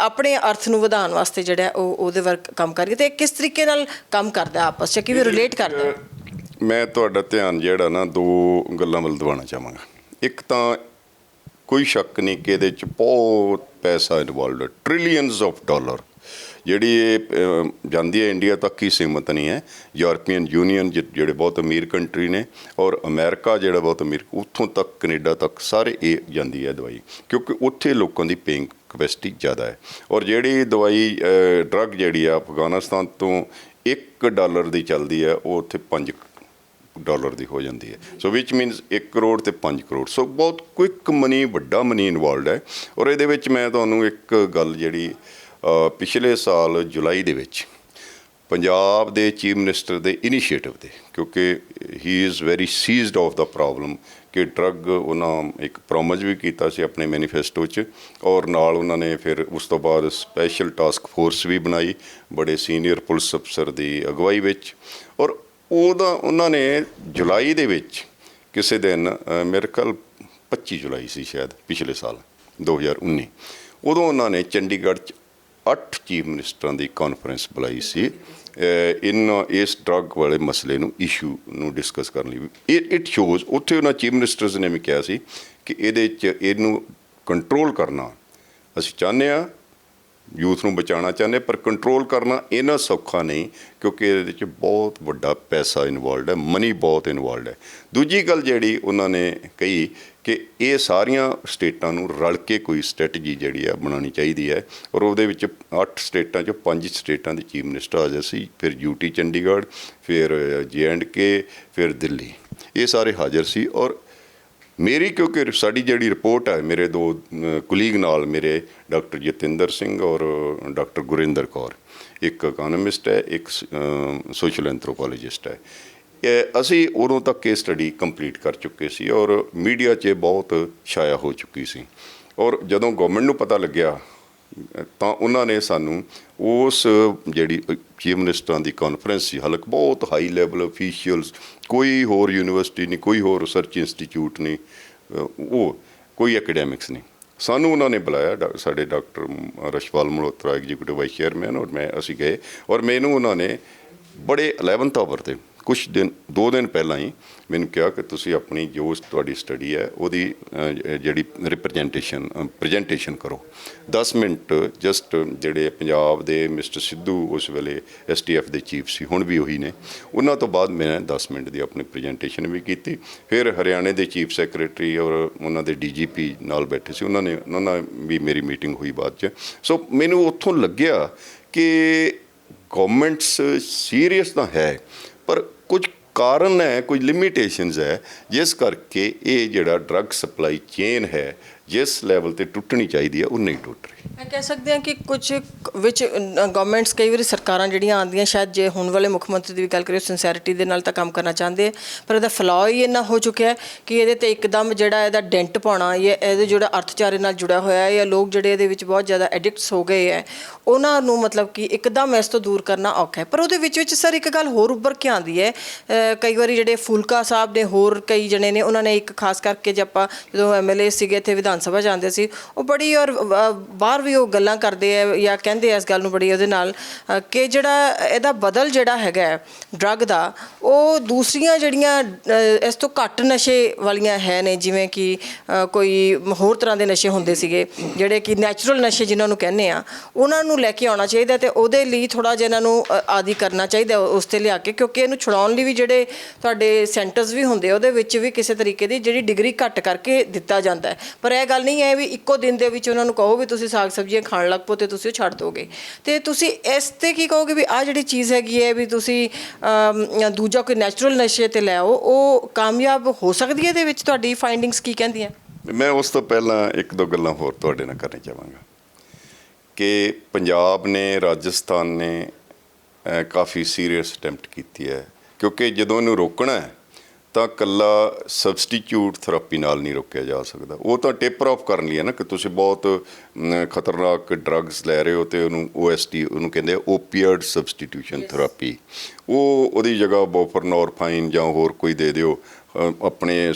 ਆਪਣੇ ਅਰਥ ਨੂੰ ਵਧਾਉਣ ਵਾਸਤੇ ਜਿਹੜਾ ਉਹ ਉਹਦੇ ਵਰਕ ਕੰਮ ਕਰਕੇ, ਤੇ ਕਿਸ ਤਰੀਕੇ ਨਾਲ ਕੰਮ ਕਰਦਾ ਆਪਸ 'ਚ, ਕਿਵੇਂ ਰਿਲੇਟ ਕਰਦਾ? ਮੈਂ ਤੁਹਾਡਾ ਧਿਆਨ ਜਿਹੜਾ ਨਾ ਦੋ ਗੱਲਾਂ ਵੱਲ ਦਿਵਾਉਣਾ ਚਾਹਾਂਗਾ। ਇੱਕ ਤਾਂ ਕੋਈ ਸ਼ੱਕ ਨਹੀਂ ਕਿ ਇਹਦੇ 'ਚ ਬਹੁਤ ਪੈਸਾ ਇਨਵੋਲਵਡ ਹੈ, ਟ੍ਰਿਲੀਅਨਸ ਆਫ ਡਾਲਰ ਜਿਹੜੀ ਇਹ ਜਾਂਦੀ ਹੈ, ਇੰਡੀਆ ਤੱਕ ਹੀ ਸੀਮਤ ਨਹੀਂ ਹੈ। ਯੂਰਪੀਅਨ ਯੂਨੀਅਨ ਜਿਹੜੇ ਬਹੁਤ ਅਮੀਰ ਕੰਟਰੀ ਨੇ, ਔਰ ਅਮਰੀਕਾ ਜਿਹੜਾ ਬਹੁਤ ਅਮੀਰ, ਉੱਥੋਂ ਤੱਕ ਕੈਨੇਡਾ ਤੱਕ ਸਾਰੇ ਇਹ ਜਾਂਦੀ ਹੈ ਦਵਾਈ, ਕਿਉਂਕਿ ਉੱਥੇ ਲੋਕਾਂ ਦੀ ਪੇਇੰਗ ਕਪੈਸਿਟੀ ਜ਼ਿਆਦਾ ਹੈ। ਔਰ ਜਿਹੜੀ ਦਵਾਈ ਡਰੱਗ ਜਿਹੜੀ ਆ ਅਫਗਾਨਿਸਤਾਨ ਤੋਂ $1 ਦੀ ਚੱਲਦੀ ਹੈ, ਉਹ ਉੱਥੇ $5 ਦੀ ਹੋ ਜਾਂਦੀ ਹੈ। ਸੋ ਵਿਚ ਮੀਨਸ 1 ਕਰੋੜ ਤੇ 5 ਕਰੋੜ, ਸੋ ਬਹੁਤ ਕੁਇੱਕ ਮਨੀ, ਵੱਡਾ ਮਨੀ ਇਨਵੋਲਵਡ ਹੈ। ਔਰ ਇਹਦੇ ਵਿੱਚ ਮੈਂ ਤੁਹਾਨੂੰ ਇੱਕ ਗੱਲ ਜਿਹੜੀ ਪਿਛਲੇ ਸਾਲ ਜੁਲਾਈ ਦੇ ਵਿੱਚ ਪੰਜਾਬ ਦੇ ਚੀਫ ਮਿਨਿਸਟਰ ਦੇ ਇਨੀਸ਼ੀਏਟਿਵ ਦੇ, ਕਿਉਂਕਿ he is very seized of the problem ਕਿ ਡਰੱਗ, ਉਹਨਾਂ ਇੱਕ ਪ੍ਰੋਮਿਸ ਵੀ ਕੀਤਾ ਸੀ ਆਪਣੇ ਮੈਨੀਫੈਸਟੋ 'ਚ, ਔਰ ਨਾਲ ਉਹਨਾਂ ਨੇ ਫਿਰ ਉਸ ਤੋਂ ਬਾਅਦ ਸਪੈਸ਼ਲ ਟਾਸਕ ਫੋਰਸ ਵੀ ਬਣਾਈ ਬੜੇ ਸੀਨੀਅਰ ਪੁਲਿਸ ਅਫਸਰ ਦੀ ਅਗਵਾਈ ਵਿੱਚ। ਔਰ ਉਹਨਾਂ ਨੇ ਜੁਲਾਈ ਦੇ ਵਿੱਚ ਕਿਸੇ ਦਿਨ, ਮੇਰੇ ਖਿਆਲ 25 ਜੁਲਾਈ ਸੀ ਸ਼ਾਇਦ ਪਿਛਲੇ ਸਾਲ 2019, ਉਦੋਂ ਉਹਨਾਂ ਨੇ ਚੰਡੀਗੜ੍ਹ 'ਚ 8 ਚੀਫ ਮਿਨਿਸਟਰਾਂ ਦੀ ਕਾਨਫਰੰਸ ਬੁਲਾਈ ਸੀ ਇਸ ਡਰੱਗ ਵਾਲੇ ਮਸਲੇ ਨੂੰ, ਇਸ਼ੂ ਨੂੰ ਡਿਸਕਸ ਕਰਨ ਲਈ। ਇਟ ਸ਼ੋਜ਼ ਉੱਥੇ ਉਹਨਾਂ ਚੀਫ ਮਿਨਿਸਟਰਸ ਨੇ ਵੀ ਕਿਹਾ ਸੀ ਕਿ ਇਹਦੇ 'ਚ ਇਹਨੂੰ ਕੰਟਰੋਲ ਕਰਨਾ ਅਸੀਂ ਚਾਹੁੰਦੇ ਹਾਂ, ਯੂਥ ਨੂੰ ਬਚਾਉਣਾ ਚਾਹੁੰਦੇ, ਪਰ ਕੰਟਰੋਲ ਕਰਨਾ ਇੰਨਾ ਸੌਖਾ ਨਹੀਂ, ਕਿਉਂਕਿ ਇਹਦੇ 'ਚ ਬਹੁਤ ਵੱਡਾ ਪੈਸਾ ਇਨਵੋਲਵਡ ਹੈ, ਮਨੀ ਬਹੁਤ ਇਨਵੋਲਵਡ ਹੈ। ਦੂਜੀ ਗੱਲ ਜਿਹੜੀ ਉਹਨਾਂ ਨੇ ਕਹੀ ਕਿ ਇਹ ਸਾਰੀਆਂ ਸਟੇਟਾਂ ਨੂੰ ਰਲ ਕੇ ਕੋਈ ਸਟ੍ਰੈਟਜੀ ਜਿਹੜੀ ਆ ਬਣਾਉਣੀ ਚਾਹੀਦੀ ਹੈ। ਔਰ ਉਹਦੇ ਵਿੱਚ 8 ਸਟੇਟਾਂ 'ਚੋਂ 5 ਸਟੇਟਾਂ ਦੇ ਚੀਫ ਮਿਨਿਸਟਰ ਹਾਜ਼ਰ ਸੀ, ਫਿਰ ਯੂਟੀ ਚੰਡੀਗੜ੍ਹ, ਫਿਰ JNK, ਫਿਰ ਦਿੱਲੀ, ਇਹ ਸਾਰੇ ਹਾਜ਼ਰ ਸੀ। ਔਰ ਮੇਰੀ, ਕਿਉਂਕਿ ਸਾਡੀ ਜਿਹੜੀ ਰਿਪੋਰਟ ਹੈ, ਮੇਰੇ ਦੋ ਕੁਲੀਗ ਨਾਲ, ਮੇਰੇ ਡਾਕਟਰ ਜਤਿੰਦਰ ਸਿੰਘ ਔਰ ਡਾਕਟਰ ਗੁਰਿੰਦਰ ਕੌਰ, ਇੱਕ ਇਕੋਨਮਿਸਟ ਹੈ, ਇੱਕ ਸੋਸ਼ਲ ਐਂਥਰੋਪੋਲੋਜਿਸਟ ਹੈ, ਅਸੀਂ ਉਦੋਂ ਤੱਕ ਇਹ ਸਟੱਡੀ ਕੰਪਲੀਟ ਕਰ ਚੁੱਕੇ ਸੀ ਔਰ ਮੀਡੀਆ 'ਚ ਬਹੁਤ ਛਾਇਆ ਹੋ ਚੁੱਕੀ ਸੀ। ਔਰ ਜਦੋਂ ਗਵਰਨਮੈਂਟ ਨੂੰ ਪਤਾ ਲੱਗਿਆ ਤਾਂ ਉਹਨਾਂ ਨੇ ਸਾਨੂੰ ਉਸ ਜਿਹੜੀ ਚੀਫ ਮਿਨਿਸਟਰਾਂ ਦੀ ਕਾਨਫਰੰਸ ਸੀ, ਹਾਲਾਂਕਿ ਬਹੁਤ ਹਾਈ ਲੈਵਲ ਅਫੀਸ਼ੀਅਲਸ, ਕੋਈ ਹੋਰ ਯੂਨੀਵਰਸਿਟੀ ਨਹੀਂ, ਕੋਈ ਹੋਰ ਰਿਸਰਚ ਇੰਸਟੀਚਿਊਟ ਨਹੀਂ, ਉਹ ਕੋਈ ਐਕੈਡੈਮਿਕਸ ਨਹੀਂ, ਸਾਨੂੰ ਉਹਨਾਂ ਨੇ ਬੁਲਾਇਆ। ਸਾਡੇ doctor Rashpal Malhotra executive vice chairman ਔਰ ਅਸੀਂ ਗਏ, ਔਰ ਮੈਨੂੰ ਉਹਨਾਂ ਨੇ ਬੜੇ 11th ਆਵਰ 'ਤੇ ਕੁਛ ਦਿਨ 2 ਦਿਨ ਪਹਿਲਾਂ ਹੀ ਮੈਨੂੰ ਕਿਹਾ ਕਿ ਤੁਸੀਂ ਆਪਣੀ ਜੋ ਤੁਹਾਡੀ ਸਟੱਡੀ ਹੈ ਉਹਦੀ ਜਿਹੜੀ ਪ੍ਰੈਜੈਂਟੇਸ਼ਨ ਕਰੋ। 10 ਮਿੰਟ ਜਸਟ, ਜਿਹੜੇ ਪੰਜਾਬ ਦੇ ਮਿਸਟਰ ਸਿੱਧੂ ਉਸ ਵੇਲੇ STF ਦੇ ਚੀਫ ਸੀ, ਹੁਣ ਵੀ ਉਹੀ ਨੇ, ਉਹਨਾਂ ਤੋਂ ਬਾਅਦ ਮੈਂ 10 ਮਿੰਟ ਦੀ ਆਪਣੀ ਪ੍ਰੈਜੈਂਟੇਸ਼ਨ ਵੀ ਕੀਤੀ। ਫਿਰ ਹਰਿਆਣੇ ਦੇ ਚੀਫ ਸੈਕਟਰੀ ਔਰ ਉਹਨਾਂ ਦੇ DGP ਨਾਲ ਬੈਠੇ ਸੀ, ਉਹਨਾਂ ਨਾਲ ਵੀ ਮੇਰੀ ਮੀਟਿੰਗ ਹੋਈ ਬਾਅਦ 'ਚ। ਸੋ ਮੈਨੂੰ ਉੱਥੋਂ ਲੱਗਿਆ ਕਿ ਗਵਰਨਮੈਂਟਸ ਸੀਰੀਅਸ ਤਾਂ ਹੈ, ਪਰ ਕੁਝ ਕਾਰਨ ਹੈ, ਕੁਝ ਲਿਮਿਟੇਸ਼ਨਸ ਹੈ, ਜਿਸ ਕਰਕੇ ਇਹ ਜਿਹੜਾ ਡਰੱਗ ਸਪਲਾਈ ਚੇਨ ਹੈ, ਜਿਸ ਲੈਵਲ 'ਤੇ ਟੁੱਟਣੀ ਚਾਹੀਦੀ ਹੈ, ਉਹ ਨਹੀਂ ਟੁੱਟ ਰਹੀ। ਮੈਂ ਕਹਿ ਸਕਦੇ ਹਾਂ ਕਿ ਕੁਝ ਵਿੱਚ ਗਵਰਨਮੈਂਟਸ, ਕਈ ਵਾਰੀ ਸਰਕਾਰਾਂ ਜਿਹੜੀਆਂ ਆਉਂਦੀਆਂ, ਸ਼ਾਇਦ ਜੇ ਹੁਣ ਵਾਲੇ ਮੁੱਖ ਮੰਤਰੀ ਦੀ ਵੀ ਗੱਲ ਕਰੀਏ, ਸਿੰਸੈਰਿਟੀ ਦੇ ਨਾਲ ਤਾਂ ਕੰਮ ਕਰਨਾ ਚਾਹੁੰਦੇ ਆ, ਪਰ ਇਹਦਾ ਫਲॉ ਹੀ ਇੰਨਾ ਹੋ ਚੁੱਕਿਆ ਕਿ ਇਹਦੇ 'ਤੇ ਇੱਕਦਮ ਜਿਹੜਾ ਇਹਦਾ ਡੈਂਟ ਪਾਉਣਾ, ਜਾਂ ਇਹਦੇ ਜਿਹੜਾ ਅਰਥਚਾਰੇ ਨਾਲ ਜੁੜਿਆ ਹੋਇਆ ਹੈ, ਜਾਂ ਲੋਕ ਜਿਹੜੇ ਇਹਦੇ ਵਿੱਚ ਬਹੁਤ ਜ਼ਿਆਦਾ ਐਡਿਕਟਸ ਹੋ ਗਏ ਹੈ, ਉਹਨਾਂ ਨੂੰ ਮਤਲਬ ਕਿ ਇੱਕਦਮ ਇਸ ਤੋਂ ਦੂਰ ਕਰਨਾ ਔਖਾ ਹੈ। ਪਰ ਉਹਦੇ ਵਿੱਚ ਸਰ ਇੱਕ ਗੱਲ ਹੋਰ ਉੱਭਰ ਕੇ ਆਉਂਦੀ ਹੈ, ਕਈ ਵਾਰੀ ਜਿਹੜੇ ਫੂਲਕਾ ਸਾਹਿਬ ਨੇ, ਹੋਰ ਕਈ ਜਣੇ ਨੇ, ਉਹਨਾਂ ਨੇ ਇੱਕ ਖਾਸ ਕਰਕੇ ਜੇ ਆਪਾਂ ਜਦੋਂ MLA ਸੀਗੇ ਇੱਥੇ ਵਿਧਾਨ ਸਭਾ ਜਾਂਦੇ ਸੀ, ਉਹ ਬੜੀ, ਔਰ ਬਾਹਰ ਵੀ ਉਹ ਗੱਲਾਂ ਕਰਦੇ ਆ ਜਾਂ ਕਹਿੰਦੇ ਆ ਇਸ ਗੱਲ ਨੂੰ ਬੜੀ ਉਹਦੇ ਨਾਲ, ਕਿ ਜਿਹੜਾ ਇਹਦਾ ਬਦਲ ਜਿਹੜਾ ਹੈਗਾ ਡਰੱਗ ਦਾ, ਉਹ ਦੂਸਰੀਆਂ ਜਿਹੜੀਆਂ ਇਸ ਤੋਂ ਘੱਟ ਨਸ਼ੇ ਵਾਲੀਆਂ ਹੈ ਨੇ, ਜਿਵੇਂ ਕਿ ਕੋਈ ਹੋਰ ਤਰ੍ਹਾਂ ਦੇ ਨਸ਼ੇ ਹੁੰਦੇ ਸੀਗੇ, ਜਿਹੜੇ ਕਿ ਨੈਚੁਰਲ ਨਸ਼ੇ ਜਿਨ੍ਹਾਂ ਨੂੰ ਕਹਿੰਦੇ ਆ, ਉਹਨਾਂ ਨੂੰ ਲੈ ਕੇ ਆਉਣਾ ਚਾਹੀਦਾ, ਅਤੇ ਉਹਦੇ ਲਈ ਥੋੜ੍ਹਾ ਜਿਹਾ ਇਹਨਾਂ ਨੂੰ ਆਦੀ ਕਰਨਾ ਚਾਹੀਦਾ ਉਸ 'ਤੇ ਲਿਆ ਕੇ, ਕਿਉਂਕਿ ਇਹਨੂੰ ਛੁਡਾਉਣ ਲਈ ਵੀ ਜਿਹੜੇ ਤੁਹਾਡੇ ਸੈਂਟਰਸ ਵੀ ਹੁੰਦੇ, ਉਹਦੇ ਵਿੱਚ ਵੀ ਕਿਸੇ ਤਰੀਕੇ ਦੀ ਜਿਹੜੀ ਡਿਗਰੀ ਘੱਟ ਕਰਕੇ ਦਿੱਤਾ ਜਾਂਦਾ ਹੈ। ਪਰ ਇਹ ਗੱਲ ਨਹੀਂ ਹੈ ਵੀ ਇੱਕੋ ਦਿਨ ਦੇ ਵਿੱਚ ਉਹਨਾਂ ਨੂੰ ਕਹੋ ਵੀ ਤੁਸੀਂ ਸਾਗ ਸਬਜ਼ੀਆਂ ਖਾਣ ਲੱਗ ਪਓ ਅਤੇ ਤੁਸੀਂ ਉਹ ਛੱਡ ਦੋਗੇ। ਅਤੇ ਤੁਸੀਂ ਇਸ 'ਤੇ ਕੀ ਕਹੋਗੇ ਵੀ ਆਹ ਜਿਹੜੀ ਚੀਜ਼ ਹੈਗੀ ਹੈ, ਵੀ ਤੁਸੀਂ ਦੂਜਾ ਕੋਈ ਨੈਚੁਰਲ ਨਸ਼ੇ 'ਤੇ ਲੈ ਆਓ, ਉਹ ਕਾਮਯਾਬ ਹੋ ਸਕਦੀ ਹੈ? ਇਹਦੇ ਵਿੱਚ ਤੁਹਾਡੀ ਫਾਈਂਡਿੰਗਸ ਕੀ ਕਹਿੰਦੀਆਂ? ਮੈਂ ਉਸ ਤੋਂ ਪਹਿਲਾਂ 1-2 ਗੱਲਾਂ ਹੋਰ ਤੁਹਾਡੇ ਨਾਲ ਕਰਨੀ ਚਾਹਾਂਗਾ ਕਿ ਪੰਜਾਬ ਨੇ, ਰਾਜਸਥਾਨ ਨੇ ਕਾਫੀ ਸੀਰੀਅਸ ਅਟੈਂਪਟ ਕੀਤੀ ਹੈ, ਕਿਉਂਕਿ ਜਦੋਂ ਇਹਨੂੰ ਰੋਕਣਾ ਹੈ ਤਾਂ ਇਕੱਲਾ ਸਬਸਟੀਚਿਊਟ ਥੈਰੇਪੀ ਨਾਲ ਨਹੀਂ ਰੋਕਿਆ ਜਾ ਸਕਦਾ। ਉਹ ਤਾਂ ਟੇਪਰ ਆਫ ਕਰਨ ਲਈ ਹੈ ਨਾ, ਕਿ ਤੁਸੀਂ ਬਹੁਤ ਖਤਰਨਾਕ ਡਰੱਗਸ ਲੈ ਰਹੇ ਹੋ ਅਤੇ ਉਹਨੂੰ OST ਉਹਨੂੰ ਕਹਿੰਦੇ ਓਪੀਅਡ ਸਬਸਟੀਟਿਊਸ਼ਨ ਥੈਰੇਪੀ, ਉਹਦੀ ਜਗ੍ਹਾ ਬੋਫਰਨੋਰਫਾਈਨ ਜਾਂ ਹੋਰ ਕੋਈ ਦੇ ਦਿਓ ਆਪਣੇ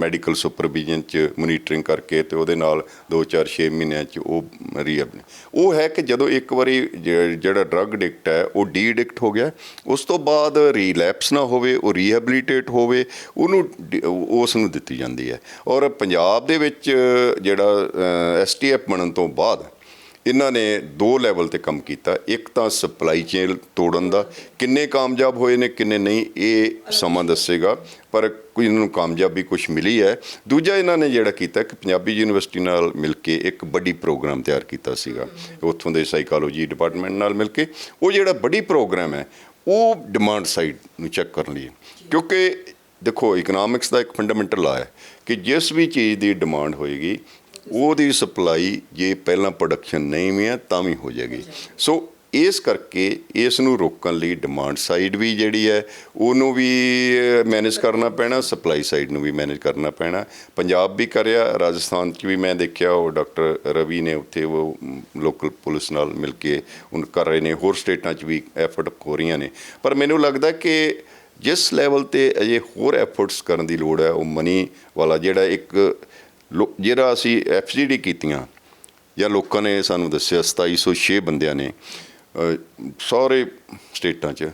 ਮੈਡੀਕਲ ਸੁਪਰਵਿਜ਼ਨ 'ਚ ਮੋਨੀਟਰਿੰਗ ਕਰਕੇ, ਅਤੇ ਉਹਦੇ ਨਾਲ 2-4-6 ਮਹੀਨਿਆਂ 'ਚ ਉਹ ਰੀਹੈਬ। ਉਹ ਹੈ ਕਿ ਜਦੋਂ ਇੱਕ ਵਾਰੀ ਜਿਹੜਾ ਡਰੱਗ ਐਡਿਕਟ ਹੈ ਉਹ ਡੀ ਐਡਿਕਟ ਹੋ ਗਿਆ, ਉਸ ਤੋਂ ਬਾਅਦ ਰੀਲੈਪਸ ਨਾ ਹੋਵੇ, ਉਹ ਰੀਹੈਬਲੀਟੇਟ ਹੋਵੇ, ਉਸ ਨੂੰ ਦਿੱਤੀ ਜਾਂਦੀ ਹੈ। ਔਰ ਪੰਜਾਬ ਦੇ ਵਿੱਚ ਜਿਹੜਾ STF ਬਣਨ ਤੋਂ ਬਾਅਦ ਇਹਨਾਂ ਨੇ 2 ਲੈਵਲ 'ਤੇ ਕੰਮ ਕੀਤਾ। ਇੱਕ ਤਾਂ ਸਪਲਾਈ ਚੇਨ ਤੋੜਨ ਦਾ, ਕਿੰਨੇ ਕਾਮਯਾਬ ਹੋਏ ਨੇ ਕਿੰਨੇ ਨਹੀਂ ਇਹ ਸਮਾਂ ਦੱਸੇਗਾ, ਪਰ ਕੋਈ ਇਹਨਾਂ ਨੂੰ ਕਾਮਯਾਬੀ ਕੁਛ ਮਿਲੀ ਹੈ। ਦੂਜਾ ਇਹਨਾਂ ਨੇ ਜਿਹੜਾ ਕੀਤਾ ਕਿ ਪੰਜਾਬੀ ਯੂਨੀਵਰਸਿਟੀ ਨਾਲ ਮਿਲ ਕੇ ਇੱਕ ਵੱਡੀ ਪ੍ਰੋਗਰਾਮ ਤਿਆਰ ਕੀਤਾ ਸੀਗਾ, ਉੱਥੋਂ ਦੇ ਸਾਈਕੋਲੋਜੀ ਡਿਪਾਰਟਮੈਂਟ ਨਾਲ ਮਿਲ ਕੇ। ਉਹ ਜਿਹੜਾ ਵੱਡੀ ਪ੍ਰੋਗਰਾਮ ਹੈ ਉਹ ਡਿਮਾਂਡ ਸਾਈਡ ਨੂੰ ਚੈੱਕ ਕਰਨ ਲਈ, ਕਿਉਂਕਿ ਦੇਖੋ ਇਕਨੋਮਿਕਸ ਦਾ ਇੱਕ ਫੰਡਾਮੈਂਟਲ ਆ ਹੈ ਕਿ ਜਿਸ ਵੀ ਚੀਜ਼ ਦੀ ਡਿਮਾਂਡ ਹੋਏਗੀ ਉਹਦੀ ਸਪਲਾਈ ਜੇ ਪਹਿਲਾਂ ਪ੍ਰੋਡਕਸ਼ਨ ਨਹੀਂ ਵੀ ਹੈ ਤਾਂ ਵੀ ਹੋ ਜਾਏਗੀ। ਸੋ ਇਸ ਕਰਕੇ ਇਸ ਨੂੰ ਰੋਕਣ ਲਈ ਡਿਮਾਂਡ ਸਾਈਡ ਵੀ ਜਿਹੜੀ ਹੈ ਉਹਨੂੰ ਵੀ ਮੈਨੇਜ ਕਰਨਾ ਪੈਣਾ, ਸਪਲਾਈ ਸਾਈਡ ਨੂੰ ਵੀ ਮੈਨੇਜ ਕਰਨਾ ਪੈਣਾ। ਪੰਜਾਬ ਵੀ ਕਰਿਆ, ਰਾਜਸਥਾਨ 'ਚ ਵੀ ਮੈਂ ਦੇਖਿਆ ਉਹ ਡਾਕਟਰ ਰਵੀ ਨੇ ਉੱਥੇ ਉਹ ਲੋਕਲ ਪੁਲਿਸ ਨਾਲ ਮਿਲ ਕੇ ਉਹ ਕਰ ਰਹੇ ਨੇ, ਹੋਰ ਸਟੇਟਾਂ 'ਚ ਵੀ ਐਫਰਟ ਹੋ ਰਹੀਆਂ ਨੇ। ਪਰ ਮੈਨੂੰ ਲੱਗਦਾ ਕਿ ਜਿਸ ਲੈਵਲ 'ਤੇ ਅਜੇ ਹੋਰ ਐਫਰਟਸ ਕਰਨ ਦੀ ਲੋੜ ਹੈ ਉਹ ਮਨੀ ਵਾਲਾ ਜਿਹੜਾ ਜਿਹੜਾ ਅਸੀਂ FGD ਕੀਤੀਆਂ ਜਾਂ ਲੋਕਾਂ ਨੇ ਸਾਨੂੰ ਦੱਸਿਆ 2706 ਬੰਦਿਆਂ ਨੇ ਸਾਰੇ ਸਟੇਟਾਂ 'ਚ,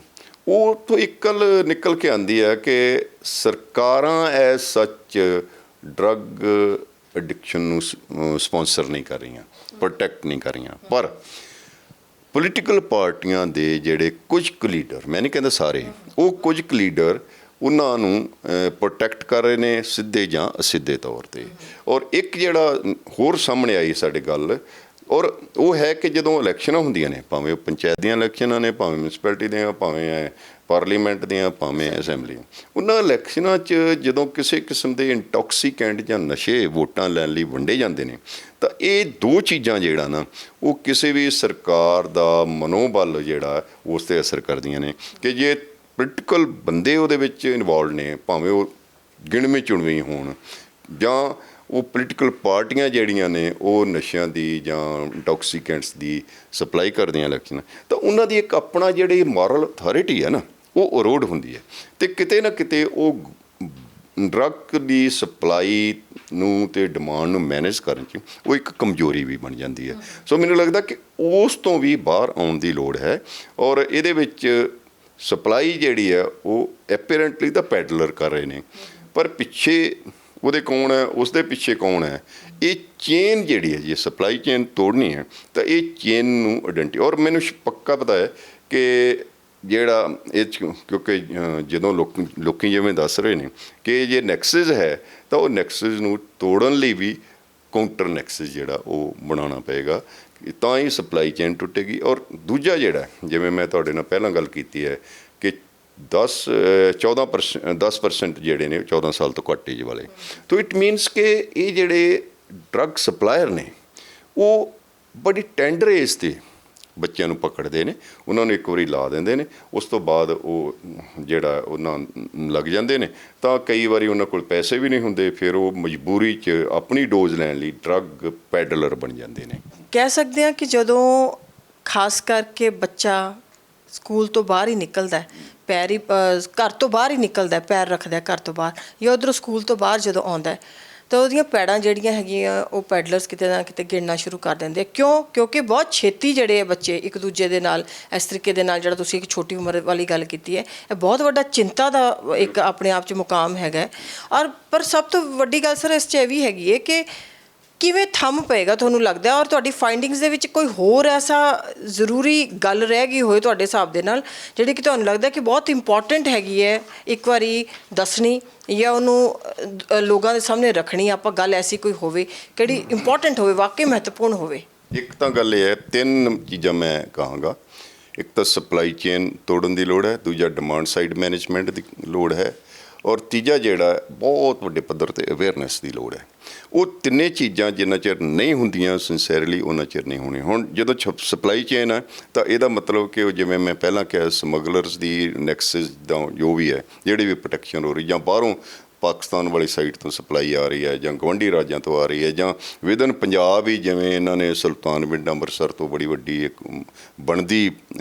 ਉਹ ਤੋਂ ਇੱਕ ਗੱਲ ਨਿਕਲ ਕੇ ਆਉਂਦੀ ਹੈ ਕਿ ਸਰਕਾਰਾਂ ਐਜ਼ ਸੱਚ ਡਰੱਗ ਐਡਿਕਸ਼ਨ ਨੂੰ ਸਪੋਂਸਰ ਨਹੀਂ ਕਰ ਰਹੀਆਂ, ਪ੍ਰੋਟੈਕਟ ਨਹੀਂ ਕਰ ਰਹੀਆਂ, ਪਰ ਪੋਲੀਟੀਕਲ ਪਾਰਟੀਆਂ ਦੇ ਜਿਹੜੇ ਕੁਝ ਕੁ ਲੀਡਰ, ਮੈਂ ਨਹੀਂ ਕਹਿੰਦਾ ਸਾਰੇ, ਉਹ ਕੁਝ ਕੁ ਲੀਡਰ ਉਹਨਾਂ ਨੂੰ ਪ੍ਰੋਟੈਕਟ ਕਰ ਰਹੇ ਨੇ ਸਿੱਧੇ ਜਾਂ ਅਸਿੱਧੇ ਤੌਰ 'ਤੇ। ਔਰ ਇੱਕ ਜਿਹੜਾ ਹੋਰ ਸਾਹਮਣੇ ਆਈ ਸਾਡੇ ਗੱਲ, ਔਰ ਉਹ ਹੈ ਕਿ ਜਦੋਂ ਇਲੈਕਸ਼ਨਾਂ ਹੁੰਦੀਆਂ ਨੇ, ਭਾਵੇਂ ਉਹ ਪੰਚਾਇਤ ਦੀਆਂ ਇਲੈਕਸ਼ਨਾਂ ਨੇ, ਭਾਵੇਂ ਮਿਊਨਿਸਪੈਲਿਟੀ ਦੀਆਂ, ਭਾਵੇਂ ਪਾਰਲੀਮੈਂਟ ਦੀਆਂ, ਭਾਵੇਂ ਅਸੈਂਬਲੀ, ਉਹਨਾਂ ਇਲੈਕਸ਼ਨਾਂ 'ਚ ਜਦੋਂ ਕਿਸੇ ਕਿਸਮ ਦੇ ਇੰਟੌਕਸੀਕੈਂਟ ਜਾਂ ਨਸ਼ੇ ਵੋਟਾਂ ਲੈਣ ਲਈ ਵੰਡੇ ਜਾਂਦੇ ਨੇ, ਤਾਂ ਇਹ 2 ਚੀਜ਼ਾਂ ਜਿਹੜਾ ਨਾ ਉਹ ਕਿਸੇ ਵੀ ਸਰਕਾਰ ਦਾ ਮਨੋਬਲ ਜਿਹੜਾ ਉਸ 'ਤੇ ਅਸਰ ਕਰਦੀਆਂ ਨੇ। ਕਿ ਜੇ ਪੋਲੀਟੀਕਲ ਬੰਦੇ ਉਹਦੇ ਵਿੱਚ ਇਨਵੋਲਵ ਨੇ, ਭਾਵੇਂ ਉਹ ਗਿਣਵੇਂ ਚੁਣਵੇਂ ਹੋਣ, ਜਾਂ ਉਹ ਪੋਲੀਟੀਕਲ ਪਾਰਟੀਆਂ ਜਿਹੜੀਆਂ ਨੇ ਉਹ ਨਸ਼ਿਆਂ ਦੀ ਜਾਂ ਇੰਟੌਕਸੀਕੈਂਟਸ ਦੀ ਸਪਲਾਈ ਕਰਦੀਆਂ ਇਲੈਕਸ਼ਨ, ਤਾਂ ਉਹਨਾਂ ਦੀ ਇੱਕ ਆਪਣਾ ਜਿਹੜੀ ਮੋਰਲ ਅਥਾਰਟੀ ਹੈ ਨਾ ਉਹ ਅਰੋਡ ਹੁੰਦੀ ਹੈ, ਅਤੇ ਕਿਤੇ ਨਾ ਕਿਤੇ ਉਹ ਡਰੱਗ ਦੀ ਸਪਲਾਈ ਨੂੰ ਅਤੇ ਡਿਮਾਂਡ ਨੂੰ ਮੈਨੇਜ ਕਰਨ 'ਚ ਉਹ ਇੱਕ ਕਮਜ਼ੋਰੀ ਵੀ ਬਣ ਜਾਂਦੀ ਹੈ। ਸੋ ਮੈਨੂੰ ਲੱਗਦਾ ਕਿ ਉਸ ਤੋਂ ਵੀ ਬਾਹਰ ਆਉਣ ਦੀ ਲੋੜ ਹੈ। ਔਰ ਇਹਦੇ ਵਿੱਚ ਸਪਲਾਈ ਜਿਹੜੀ ਹੈ ਉਹ ਐਪੇਰੈਂਟਲੀ ਤਾਂ ਪੈਡਲਰ ਕਰ ਰਹੇ ਨੇ, ਪਰ ਪਿੱਛੇ ਉਹਦੇ ਕੌਣ ਹੈ, ਉਸ ਦੇ ਪਿੱਛੇ ਕੌਣ ਹੈ, ਇਹ ਚੇਨ ਜਿਹੜੀ ਹੈ, ਜੇ ਸਪਲਾਈ ਚੇਨ ਤੋੜਨੀ ਹੈ ਤਾਂ ਇਹ ਚੇਨ ਨੂੰ ਔਰ ਮੈਨੂੰ ਪੱਕਾ ਪਤਾ ਹੈ ਕਿ ਜਿਹੜਾ ਇਹ 'ਚ, ਕਿਉਂਕਿ ਜਦੋਂ ਲੋਕੀ ਜਿਵੇਂ ਦੱਸ ਰਹੇ ਨੇ ਕਿ ਜੇ ਨੈਕਸਸ ਹੈ ਤਾਂ ਉਹ ਨੈਕਸਸ ਨੂੰ ਤੋੜਨ ਲਈ ਵੀ ਕਾਊਂਟਰ ਨੈਕਸਸ ਜਿਹੜਾ ਉਹ ਬਣਾਉਣਾ ਪਏਗਾ, ਤਾਂ ਹੀ ਸਪਲਾਈ ਚੇਨ ਟੁੱਟੇਗੀ। ਔਰ ਦੂਜਾ ਜਿਹੜਾ ਜਿਵੇਂ ਮੈਂ ਤੁਹਾਡੇ ਨਾਲ ਪਹਿਲਾਂ ਗੱਲ ਕੀਤੀ ਹੈ ਕਿ 10% ਜਿਹੜੇ ਨੇ 14 ਸਾਲ ਤੋਂ ਘੱਟ ਏਜ ਵਾਲੇ, ਤਾਂ ਇਟ ਮੀਨਸ ਕਿ ਇਹ ਜਿਹੜੇ ਡਰੱਗ ਸਪਲਾਇਰ ਨੇ ਉਹ ਬੜੀ ਟੈਂਡਰ ਏਜ 'ਤੇ ਬੱਚਿਆਂ ਨੂੰ ਪਕੜਦੇ ਨੇ, ਉਹਨਾਂ ਨੂੰ ਇੱਕ ਵਾਰੀ ਲਾ ਦਿੰਦੇ ਨੇ, ਉਸ ਤੋਂ ਬਾਅਦ ਉਹ ਜਿਹੜਾ ਉਹਨਾਂ ਲੱਗ ਜਾਂਦੇ ਨੇ, ਤਾਂ ਕਈ ਵਾਰੀ ਉਹਨਾਂ ਕੋਲ ਪੈਸੇ ਵੀ ਨਹੀਂ ਹੁੰਦੇ, ਫਿਰ ਉਹ ਮਜਬੂਰੀ 'ਚ ਆਪਣੀ ਡੋਜ਼ ਲੈਣ ਲਈ ਡਰੱਗ ਪੈਡਲਰ ਬਣ ਜਾਂਦੇ ਨੇ। ਕਹਿ ਸਕਦੇ ਹਾਂ ਕਿ ਜਦੋਂ ਖਾਸ ਕਰਕੇ ਬੱਚਾ ਸਕੂਲ ਤੋਂ ਬਾਹਰ ਹੀ ਨਿਕਲਦਾ, ਘਰ ਤੋਂ ਬਾਹਰ ਹੀ ਨਿਕਲਦਾ, ਪੈਰ ਰੱਖਦਾ ਘਰ ਤੋਂ ਬਾਹਰ, ਜਾਂ ਉੱਧਰੋਂ ਸਕੂਲ ਤੋਂ ਬਾਹਰ ਜਦੋਂ ਆਉਂਦਾ ਤਾਂ ਉਹਦੀਆਂ ਪੈੜਾਂ ਜਿਹੜੀਆਂ ਹੈਗੀਆਂ ਉਹ ਪੈਡਲਰਸ ਕਿਤੇ ਨਾ ਕਿਤੇ ਗਿਣਨਾ ਸ਼ੁਰੂ ਕਰ ਦਿੰਦੇ। ਕਿਉਂਕਿ ਬਹੁਤ ਛੇਤੀ ਜਿਹੜੇ ਬੱਚੇ ਇੱਕ ਦੂਜੇ ਦੇ ਨਾਲ ਇਸ ਤਰੀਕੇ ਦੇ ਨਾਲ, ਜਿਹੜਾ ਤੁਸੀਂ ਇੱਕ ਛੋਟੀ ਉਮਰ ਵਾਲੀ ਗੱਲ ਕੀਤੀ ਹੈ, ਇਹ ਬਹੁਤ ਵੱਡਾ ਚਿੰਤਾ ਦਾ ਇੱਕ ਆਪਣੇ ਆਪ 'ਚ ਮੁਕਾਮ ਹੈਗਾ। ਔਰ ਪਰ ਸਭ ਤੋਂ ਵੱਡੀ ਗੱਲ ਸਰ ਇਸ 'ਚ ਇਹ ਵੀ ਹੈਗੀ ਹੈ ਕਿ ਕਿਵੇਂ ਥੰਮ ਪਏਗਾ ਤੁਹਾਨੂੰ ਲੱਗਦਾ, ਔਰ ਤੁਹਾਡੀ ਫਾਈਂਡਿੰਗਸ ਦੇ ਵਿੱਚ ਕੋਈ ਹੋਰ ਐਸਾ ਜ਼ਰੂਰੀ ਗੱਲ ਰਹਿ ਗਈ ਹੋਏ ਤੁਹਾਡੇ ਹਿਸਾਬ ਦੇ ਨਾਲ ਜਿਹੜੀ ਕਿ ਤੁਹਾਨੂੰ ਲੱਗਦਾ ਕਿ ਬਹੁਤ ਇੰਪੋਰਟੈਂਟ ਹੈਗੀ ਹੈ ਇੱਕ ਵਾਰੀ ਦੱਸਣੀ, ਜਾਂ ਉਹਨੂੰ ਲੋਕਾਂ ਦੇ ਸਾਹਮਣੇ ਰੱਖਣੀ, ਆਪਾਂ ਗੱਲ ਐਸੀ ਕੋਈ ਹੋਵੇ ਕਿਹੜੀ ਇੰਪੋਰਟੈਂਟ ਹੋਵੇ, ਵਾਕਈ ਮਹੱਤਵਪੂਰਨ ਹੋਵੇ? ਇੱਕ ਤਾਂ ਗੱਲ ਇਹ ਹੈ, 3 ਚੀਜ਼ਾਂ ਮੈਂ ਕਹਾਂਗਾ। ਇੱਕ ਤਾਂ ਸਪਲਾਈ ਚੇਨ ਤੋੜਨ ਦੀ ਲੋੜ ਹੈ, ਦੂਜਾ ਡਿਮਾਂਡ ਸਾਈਡ ਮੈਨੇਜਮੈਂਟ ਦੀ ਲੋੜ ਹੈ, ਔਰ ਤੀਜਾ ਜਿਹੜਾ ਬਹੁਤ ਵੱਡੇ ਪੱਧਰ 'ਤੇ ਅਵੇਅਰਨੈਸ ਦੀ ਲੋੜ ਹੈ। ਉਹ ਤਿੰਨੇ ਚੀਜ਼ਾਂ ਜਿੰਨਾ ਚਿਰ ਨਹੀਂ ਹੁੰਦੀਆਂ ਸਿੰਸੈਰਲੀ ਉਹਨਾਂ ਚਿਰ ਨਹੀਂ ਹੋਣੀ। ਹੁਣ ਜਦੋਂ ਸਪਲਾਈ ਚੇਨ ਹੈ ਤਾਂ ਇਹਦਾ ਮਤਲਬ ਕਿ ਉਹ ਜਿਵੇਂ ਮੈਂ ਪਹਿਲਾਂ ਕਿਹਾ ਸਮਗਲਰਸ ਦੀ ਨੈਕਸਸ ਦਾ ਜੋ ਵੀ ਹੈ ਜਿਹੜੀ ਵੀ ਪ੍ਰੋਟੈਕਸ਼ਨ ਹੋ ਰਹੀ ਜਾਂ ਬਾਹਰੋਂ ਪਾਕਿਸਤਾਨ ਵਾਲੀ ਸਾਈਡ ਤੋਂ ਸਪਲਾਈ ਆ ਰਹੀ ਹੈ ਜਾਂ ਗਵਾਂਢੀ ਰਾਜਾਂ ਤੋਂ ਆ ਰਹੀ ਹੈ ਜਾਂ ਵਿਦਨ ਪੰਜਾਬ ਹੀ ਜਿਵੇਂ ਇਹਨਾਂ ਨੇ ਸੁਲਤਾਨਵਿੰਡ ਅੰਮ੍ਰਿਤਸਰ ਤੋਂ ਬੜੀ ਵੱਡੀ ਇੱਕ ਬਣਦੀ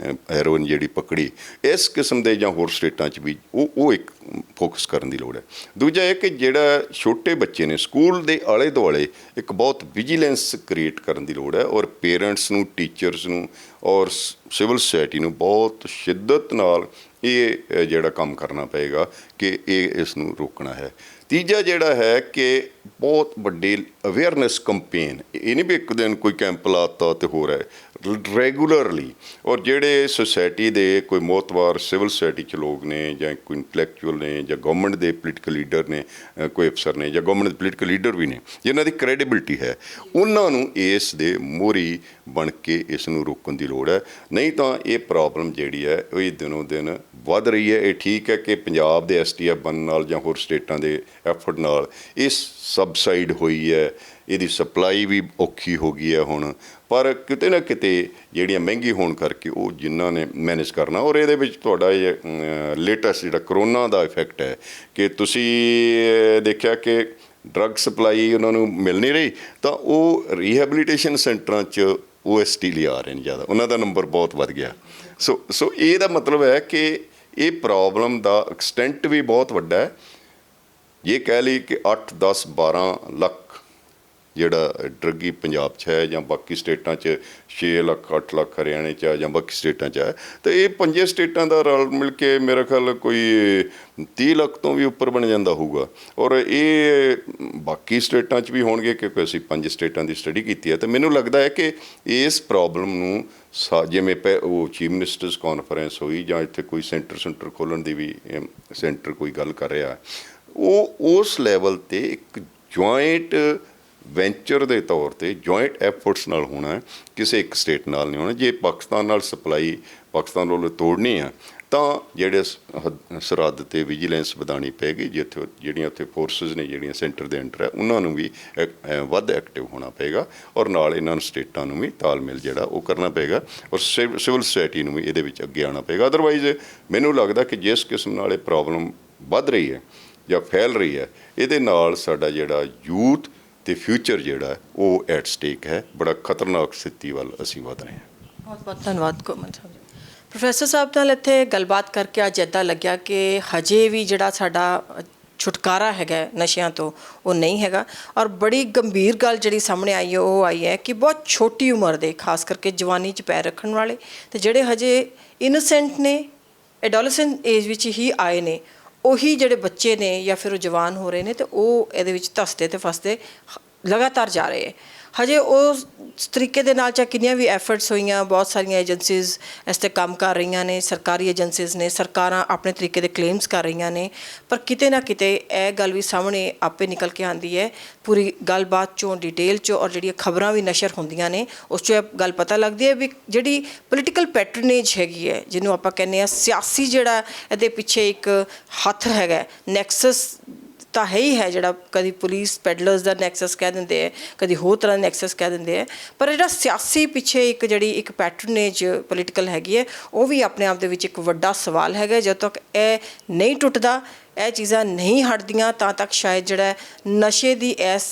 ਹੈਰੋਇਨ ਜਿਹੜੀ ਪਕੜੀ, ਇਸ ਕਿਸਮ ਦੇ ਜਾਂ ਹੋਰ ਸਟੇਟਾਂ 'ਚ ਵੀ ਉਹ ਇੱਕ ਫੋਕਸ ਕਰਨ ਦੀ ਲੋੜ ਹੈ। ਦੂਜਾ ਇਹ ਕਿ ਜਿਹੜਾ ਛੋਟੇ ਬੱਚੇ ਨੇ ਸਕੂਲ ਦੇ ਆਲੇ ਦੁਆਲੇ ਇੱਕ ਬਹੁਤ ਵਿਜੀਲੈਂਸ ਕ੍ਰੀਏਟ ਕਰਨ ਦੀ ਲੋੜ ਹੈ ਔਰ ਪੇਰੈਂਟਸ ਨੂੰ, ਟੀਚਰਸ ਨੂੰ ਔਰ ਸਿਵਲ ਸੁਸਾਇਟੀ ਨੂੰ ਬਹੁਤ ਸ਼ਿੱਦਤ ਨਾਲ ਇਹ ਜਿਹੜਾ ਕੰਮ ਕਰਨਾ ਪਏਗਾ ਕਿ ਇਸ ਨੂੰ ਰੋਕਣਾ ਹੈ। ਤੀਜਾ ਜਿਹੜਾ ਹੈ ਕਿ ਬਹੁਤ ਵੱਡੇ ਅਵੇਅਰਨੈਸ ਕੰਪੇਨ, ਇਹ ਨਹੀਂ ਵੀ ਇੱਕ ਦਿਨ ਕੋਈ ਕੈਂਪ ਲਾਤਾ ਤੇ ਹੋ ਰਿਹਾ, ਰੈਗੂਲਰਲੀ। ਔਰ ਜਿਹੜੇ ਸੁਸਾਇਟੀ ਦੇ ਕੋਈ ਮੋਹਤਵਾਰ ਸਿਵਲ ਸੁਸਾਇਟੀ 'ਚ ਲੋਕ ਨੇ ਜਾਂ ਕੋਈ ਇੰਟਲੈਕਚੁਅਲ ਨੇ ਜਾਂ ਗਵਰਨਮੈਂਟ ਦੇ ਪੋਲੀਟੀਕਲ ਲੀਡਰ ਨੇ, ਕੋਈ ਅਫਸਰ ਨੇ ਜਾਂ ਗਵਰਨਮੈਂਟ ਦੇ ਪੋਲੀਟੀਕਲ ਲੀਡਰ ਵੀ ਨੇ ਜਿਨ੍ਹਾਂ ਦੀ ਕ੍ਰੈਡੀਬਿਲਿਟੀ ਹੈ, ਉਹਨਾਂ ਨੂੰ ਇਸ ਦੇ ਮੋਹਰੀ ਬਣ ਕੇ ਇਸ ਨੂੰ ਰੋਕਣ ਦੀ ਲੋੜ ਹੈ। ਨਹੀਂ ਤਾਂ ਇਹ ਪ੍ਰੋਬਲਮ ਜਿਹੜੀ ਹੈ ਉਹ ਦਿਨੋਂ ਦਿਨ ਵੱਧ ਰਹੀ ਹੈ। ਇਹ ਠੀਕ ਹੈ ਕਿ ਪੰਜਾਬ ਦੇ STF ਬਣਨ ਨਾਲ ਜਾਂ ਹੋਰ ਸਟੇਟਾਂ ਦੇ ਐਫਰਟ ਨਾਲ ਇਹ ਸਬਸਾਈਡ ਹੋਈ ਹੈ, ਇਹਦੀ ਸਪਲਾਈ ਵੀ ਔਖੀ ਹੋ ਗਈ ਹੈ ਹੁਣ, ਪਰ ਕਿਤੇ ਨਾ ਕਿਤੇ ਜਿਹੜੀਆਂ ਮਹਿੰਗੀ ਹੋਣ ਕਰਕੇ ਉਹ ਜਿਨ੍ਹਾਂ ਨੇ ਮੈਨੇਜ ਕਰਨਾ। ਔਰ ਇਹਦੇ ਵਿੱਚ ਤੁਹਾਡਾ ਇਹ ਲੇਟੈਸਟ ਜਿਹੜਾ ਕਰੋਨਾ ਦਾ ਇਫੈਕਟ ਹੈ ਕਿ ਤੁਸੀਂ ਦੇਖਿਆ ਕਿ ਡਰੱਗ ਸਪਲਾਈ ਉਹਨਾਂ ਨੂੰ ਮਿਲ ਨਹੀਂ ਰਹੀ ਤਾਂ ਉਹ ਰੀਹੈਬਿਲਿਟੇਸ਼ਨ ਸੈਂਟਰਾਂ 'ਚ OST ਲਿਆ ਰਹੇ ਨੇ ਜ਼ਿਆਦਾ, ਉਹਨਾਂ ਦਾ ਨੰਬਰ ਬਹੁਤ ਵੱਧ ਗਿਆ। ਸੋ ਇਹਦਾ ਮਤਲਬ ਹੈ ਕਿ ਇਹ ਪ੍ਰੋਬਲਮ ਦਾ ਐਕਸਟੈਂਟ ਵੀ ਬਹੁਤ ਵੱਡਾ ਹੈ। ਇਹ ਕਹਿ ਲਈ ਕਿ 8, 10, 12 ਲੱਖ ਜਿਹੜਾ ਡਰੱਗੀ ਪੰਜਾਬ 'ਚ ਹੈ ਜਾਂ ਬਾਕੀ ਸਟੇਟਾਂ 'ਚ 6 ਲੱਖ 8 ਲੱਖ ਹਰਿਆਣੇ 'ਚ ਹੈ ਜਾਂ ਬਾਕੀ ਸਟੇਟਾਂ 'ਚ ਹੈ, ਤਾਂ ਇਹ 5 ਸਟੇਟਾਂ ਦਾ ਰਲ ਮਿਲ ਕੇ ਮੇਰਾ ਖਿਆਲ ਕੋਈ 30 ਲੱਖ ਤੋਂ ਵੀ ਉੱਪਰ ਬਣ ਜਾਂਦਾ ਹੋਊਗਾ। ਔਰ ਇਹ ਬਾਕੀ ਸਟੇਟਾਂ 'ਚ ਵੀ ਹੋਣਗੇ ਕਿਉਂਕਿ ਅਸੀਂ 5 ਸਟੇਟਾਂ ਦੀ ਸਟੱਡੀ ਕੀਤੀ ਹੈ। ਤਾਂ ਮੈਨੂੰ ਲੱਗਦਾ ਹੈ ਕਿ ਇਸ ਪ੍ਰੋਬਲਮ ਨੂੰ ਜਿਵੇਂ ਉਹ ਚੀਫ ਮਿਨਿਸਟਰਸ ਕਾਨਫਰੰਸ ਹੋਈ ਜਾਂ ਇੱਥੇ ਕੋਈ ਸੈਂਟਰ ਖੋਲ੍ਹਣ ਦੀ ਵੀ ਸੈਂਟਰ ਕੋਈ ਗੱਲ ਕਰ ਰਿਹਾ, ਉਹ ਉਸ ਲੈਵਲ 'ਤੇ ਇੱਕ ਜੁਆਇੰਟ ਵੈਂਚਰ ਦੇ ਤੌਰ 'ਤੇ ਜੁਆਇੰਟ ਐਫਰਟਸ ਨਾਲ ਹੋਣਾ ਹੈ, ਕਿਸੇ ਇੱਕ ਸਟੇਟ ਨਾਲ ਨਹੀਂ ਹੋਣਾ। ਜੇ ਪਾਕਿਸਤਾਨ ਨਾਲ ਸਪਲਾਈ ਪਾਕਿਸਤਾਨ ਵੱਲੋਂ ਤੋੜਨੀ ਆ ਤਾਂ ਜਿਹੜੇ ਸਰਹੱਦ 'ਤੇ ਵਿਜੀਲੈਂਸ ਵਧਾਉਣੀ ਪਏਗੀ, ਜਿੱਥੇ ਜਿਹੜੀਆਂ ਉੱਥੇ ਫੋਰਸਿਸ ਨੇ ਜਿਹੜੀਆਂ ਸੈਂਟਰ ਦੇ ਅੰਡਰ ਹੈ ਉਹਨਾਂ ਨੂੰ ਵੀ ਵੱਧ ਐਕਟਿਵ ਹੋਣਾ ਪਏਗਾ ਔਰ ਨਾਲ ਇਹਨਾਂ ਨੂੰ ਸਟੇਟਾਂ ਨੂੰ ਵੀ ਤਾਲਮੇਲ ਜਿਹੜਾ ਉਹ ਕਰਨਾ ਪਏਗਾ ਔਰ ਸਿਵਲ ਸੁਸਾਇਟੀ ਨੂੰ ਵੀ ਇਹਦੇ ਵਿੱਚ ਅੱਗੇ ਆਉਣਾ ਪਏਗਾ। ਅਦਰਵਾਈਜ਼ ਮੈਨੂੰ ਲੱਗਦਾ ਕਿ ਜਿਸ ਕਿਸਮ ਨਾਲ ਇਹ ਪ੍ਰੋਬਲਮ ਵੱਧ ਰਹੀ ਹੈ ਜਾਂ ਫੈਲ ਰਹੀ ਹੈ, ਇਹਦੇ ਨਾਲ ਸਾਡਾ ਜਿਹੜਾ ਯੂਥ ਤੇ ਫਿਊਚਰ ਜਿਹੜਾ ਉਹ ਐਟ ਸਟੇਕ ਹੈ। ਬੜਾ ਖਤਰਨਾਕ ਸਥਿਤੀ ਵੱਲ ਅਸੀਂ ਵਧ ਰਹੇ ਹਾਂ। ਬਹੁਤ ਬਹੁਤ ਧੰਨਵਾਦ ਕੋਮਲ ਸਾਹਿਬ ਜੀ। ਪ੍ਰੋਫੈਸਰ ਸਾਹਿਬ ਨਾਲ ਇੱਥੇ ਗੱਲਬਾਤ ਕਰਕੇ ਅੱਜ ਇੱਦਾਂ ਲੱਗਿਆ ਕਿ ਹਜੇ ਵੀ ਜਿਹੜਾ ਸਾਡਾ ਛੁਟਕਾਰਾ ਹੈਗਾ ਨਸ਼ਿਆਂ ਤੋਂ ਉਹ ਨਹੀਂ ਹੈਗਾ। ਔਰ ਬੜੀ ਗੰਭੀਰ ਗੱਲ ਜਿਹੜੀ ਸਾਹਮਣੇ ਆਈ ਹੈ ਉਹ ਆਈ ਹੈ ਕਿ ਬਹੁਤ ਛੋਟੀ ਉਮਰ ਦੇ, ਖਾਸ ਕਰਕੇ ਜਵਾਨੀ 'ਚ ਪੈਰ ਰੱਖਣ ਵਾਲੇ ਤੇ ਜਿਹੜੇ ਹਜੇ ਇਨੋਸੈਂਟ ਨੇ, ਐਡੋਲੈਸੈਂਟ ਏਜ ਵਿੱਚ ਹੀ ਆਏ ਨੇ, ਉਹੀ ਜਿਹੜੇ ਬੱਚੇ ਨੇ ਜਾਂ ਫਿਰ ਉਹ ਜਵਾਨ ਹੋ ਰਹੇ ਨੇ ਤੇ ਉਹ ਇਹਦੇ ਵਿੱਚ ਧੱਸਦੇ ਤੇ ਫਸਦੇ ਲਗਾਤਾਰ ਜਾ ਰਹੇ ਹੈ। ਹਜੇ ਉਸ ਤਰੀਕੇ ਦੇ ਨਾਲ ਚਾਹੇ ਕਿੰਨੀਆਂ ਵੀ ਐਫਰਟਸ ਹੋਈਆਂ, ਬਹੁਤ ਸਾਰੀਆਂ ਏਜੰਸੀਜ਼ ਇਸ 'ਤੇ ਕੰਮ ਕਰ ਰਹੀਆਂ ਨੇ, ਸਰਕਾਰੀ ਏਜੰਸੀਜ਼ ਨੇ, ਸਰਕਾਰਾਂ ਆਪਣੇ ਤਰੀਕੇ ਦੇ ਕਲੇਮਸ ਕਰ ਰਹੀਆਂ ਨੇ, ਪਰ ਕਿਤੇ ਨਾ ਕਿਤੇ ਇਹ ਗੱਲ ਵੀ ਸਾਹਮਣੇ ਆਪੇ ਨਿਕਲ ਕੇ ਆਉਂਦੀ ਹੈ ਪੂਰੀ ਗੱਲਬਾਤ 'ਚੋਂ, ਡਿਟੇਲ 'ਚੋਂ। ਔਰ ਜਿਹੜੀਆਂ ਖਬਰਾਂ ਵੀ ਨਸ਼ਰ ਹੁੰਦੀਆਂ ਨੇ ਉਸ 'ਚੋਂ ਇਹ ਗੱਲ ਪਤਾ ਲੱਗਦੀ ਹੈ ਵੀ ਜਿਹੜੀ ਪੋਲੀਟੀਕਲ ਪੈਟਰਨੇਜ ਹੈਗੀ ਹੈ, ਜਿਹਨੂੰ ਆਪਾਂ ਕਹਿੰਦੇ ਹਾਂ ਸਿਆਸੀ ਜਿਹੜਾ ਇਹਦੇ ਪਿੱਛੇ ਇੱਕ ਹੱਥ ਹੈਗਾ, ਨੈਕਸਸ ਤਾਂ ਹੈ ਹੀ ਹੈ, ਜਿਹੜਾ ਕਦੀ ਪੁਲਿਸ ਪੈਡਲਰਸ ਦਾ ਨੈਕਸਸ ਕਹਿ ਦਿੰਦੇ ਹੈ, ਕਦੀ ਹੋਰ ਤਰ੍ਹਾਂ ਦਾ ਨੈਕਸਸ ਕਹਿ ਦਿੰਦੇ ਹੈ, ਪਰ ਜਿਹੜਾ ਸਿਆਸੀ ਪਿੱਛੇ ਇੱਕ ਪੈਟਰਨੇਜ ਪੋਲੀਟੀਕਲ ਹੈਗੀ ਹੈ ਉਹ ਵੀ ਆਪਣੇ ਆਪ ਦੇ ਵਿੱਚ ਇੱਕ ਵੱਡਾ ਸਵਾਲ ਹੈਗਾ। ਜਦੋਂ ਤੱਕ ਇਹ ਨਹੀਂ ਟੁੱਟਦਾ, ਇਹ ਚੀਜ਼ਾਂ ਨਹੀਂ ਹਟਦੀਆਂ, ਤਾਂ ਤੱਕ ਸ਼ਾਇਦ ਜਿਹੜਾ ਨਸ਼ੇ ਦੀ ਇਸ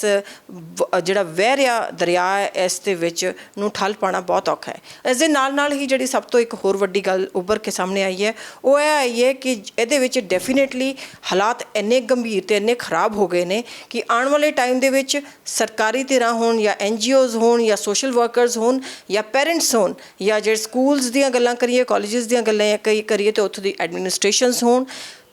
ਜਿਹੜਾ ਵਹਿ ਰਿਹਾ ਦਰਿਆ ਹੈ ਇਸ ਦੇ ਵਿੱਚ ਨੂੰ ਠੱਲ ਪਾਉਣਾ ਬਹੁਤ ਔਖਾ ਹੈ। ਇਸ ਦੇ ਨਾਲ ਹੀ ਜਿਹੜੀ ਸਭ ਤੋਂ ਇੱਕ ਹੋਰ ਵੱਡੀ ਗੱਲ ਉੱਭਰ ਕੇ ਸਾਹਮਣੇ ਆਈ ਹੈ ਉਹ ਇਹ ਆਈ ਹੈ ਕਿ ਇਹਦੇ ਵਿੱਚ ਡੈਫੀਨੇਟਲੀ ਹਾਲਾਤ ਇੰਨੇ ਗੰਭੀਰ ਅਤੇ ਇੰਨੇ ਖਰਾਬ ਹੋ ਗਏ ਨੇ ਕਿ ਆਉਣ ਵਾਲੇ ਟਾਈਮ ਦੇ ਵਿੱਚ ਸਰਕਾਰੀ ਧਿਰਾਂ ਹੋਣ ਜਾਂ NGOs ਹੋਣ ਜਾਂ ਸੋਸ਼ਲ ਵਰਕਰਸ ਹੋਣ ਜਾਂ ਪੈਰੈਂਟਸ ਹੋਣ ਜਾਂ ਜਿਹੜੇ ਸਕੂਲਸ ਦੀਆਂ ਗੱਲਾਂ ਕਰੀਏ, ਕਾਲਜਸ ਦੀਆਂ ਗੱਲਾਂ ਕਰੀਏ ਅਤੇ ਉੱਥੋਂ ਦੀ ਐਡਮਿਨਿਸਟ੍ਰੇਸ਼ਨਸ ਹੋਣ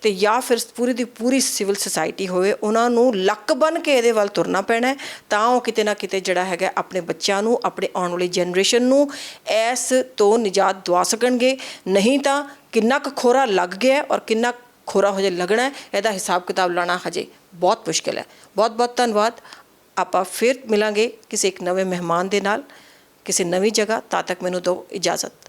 ਤੇ ਜਾਂ ਫਿਰ ਪੂਰੀ ਦੀ ਪੂਰੀ ਸਿਵਲ ਸੁਸਾਇਟੀ ਹੋਵੇ, ਉਹਨਾਂ ਨੂੰ ਲੱਕ ਬੰਨ੍ਹ ਕੇ ਇਹਦੇ ਵੱਲ ਤੁਰਨਾ ਪੈਣਾ ਤਾਂ ਉਹ ਕਿਤੇ ਨਾ ਕਿਤੇ ਜਿਹੜਾ ਹੈਗਾ ਆਪਣੇ ਬੱਚਿਆਂ ਨੂੰ, ਆਪਣੇ ਆਉਣ ਵਾਲੀ ਜਨਰੇਸ਼ਨ ਨੂੰ ਇਸ ਤੋਂ ਨਿਜਾਤ ਦਵਾ ਸਕਣਗੇ। ਨਹੀਂ ਤਾਂ ਕਿੰਨਾ ਕੁ ਖੋਰਾ ਲੱਗ ਗਿਆ ਔਰ ਕਿੰਨਾ ਖੋਰਾ ਹਜੇ ਲੱਗਣਾ, ਇਹਦਾ ਹਿਸਾਬ ਕਿਤਾਬ ਲਾਉਣਾ ਹਜੇ ਬਹੁਤ ਮੁਸ਼ਕਿਲ ਹੈ। ਬਹੁਤ ਬਹੁਤ ਧੰਨਵਾਦ। ਆਪਾਂ ਫਿਰ ਮਿਲਾਂਗੇ ਕਿਸੇ ਇੱਕ ਨਵੇਂ ਮਹਿਮਾਨ ਦੇ ਨਾਲ ਕਿਸੇ ਨਵੀਂ ਜਗ੍ਹਾ। ਤਦ ਤੱਕ ਮੈਨੂੰ ਦਿਓ ਇਜਾਜ਼ਤ।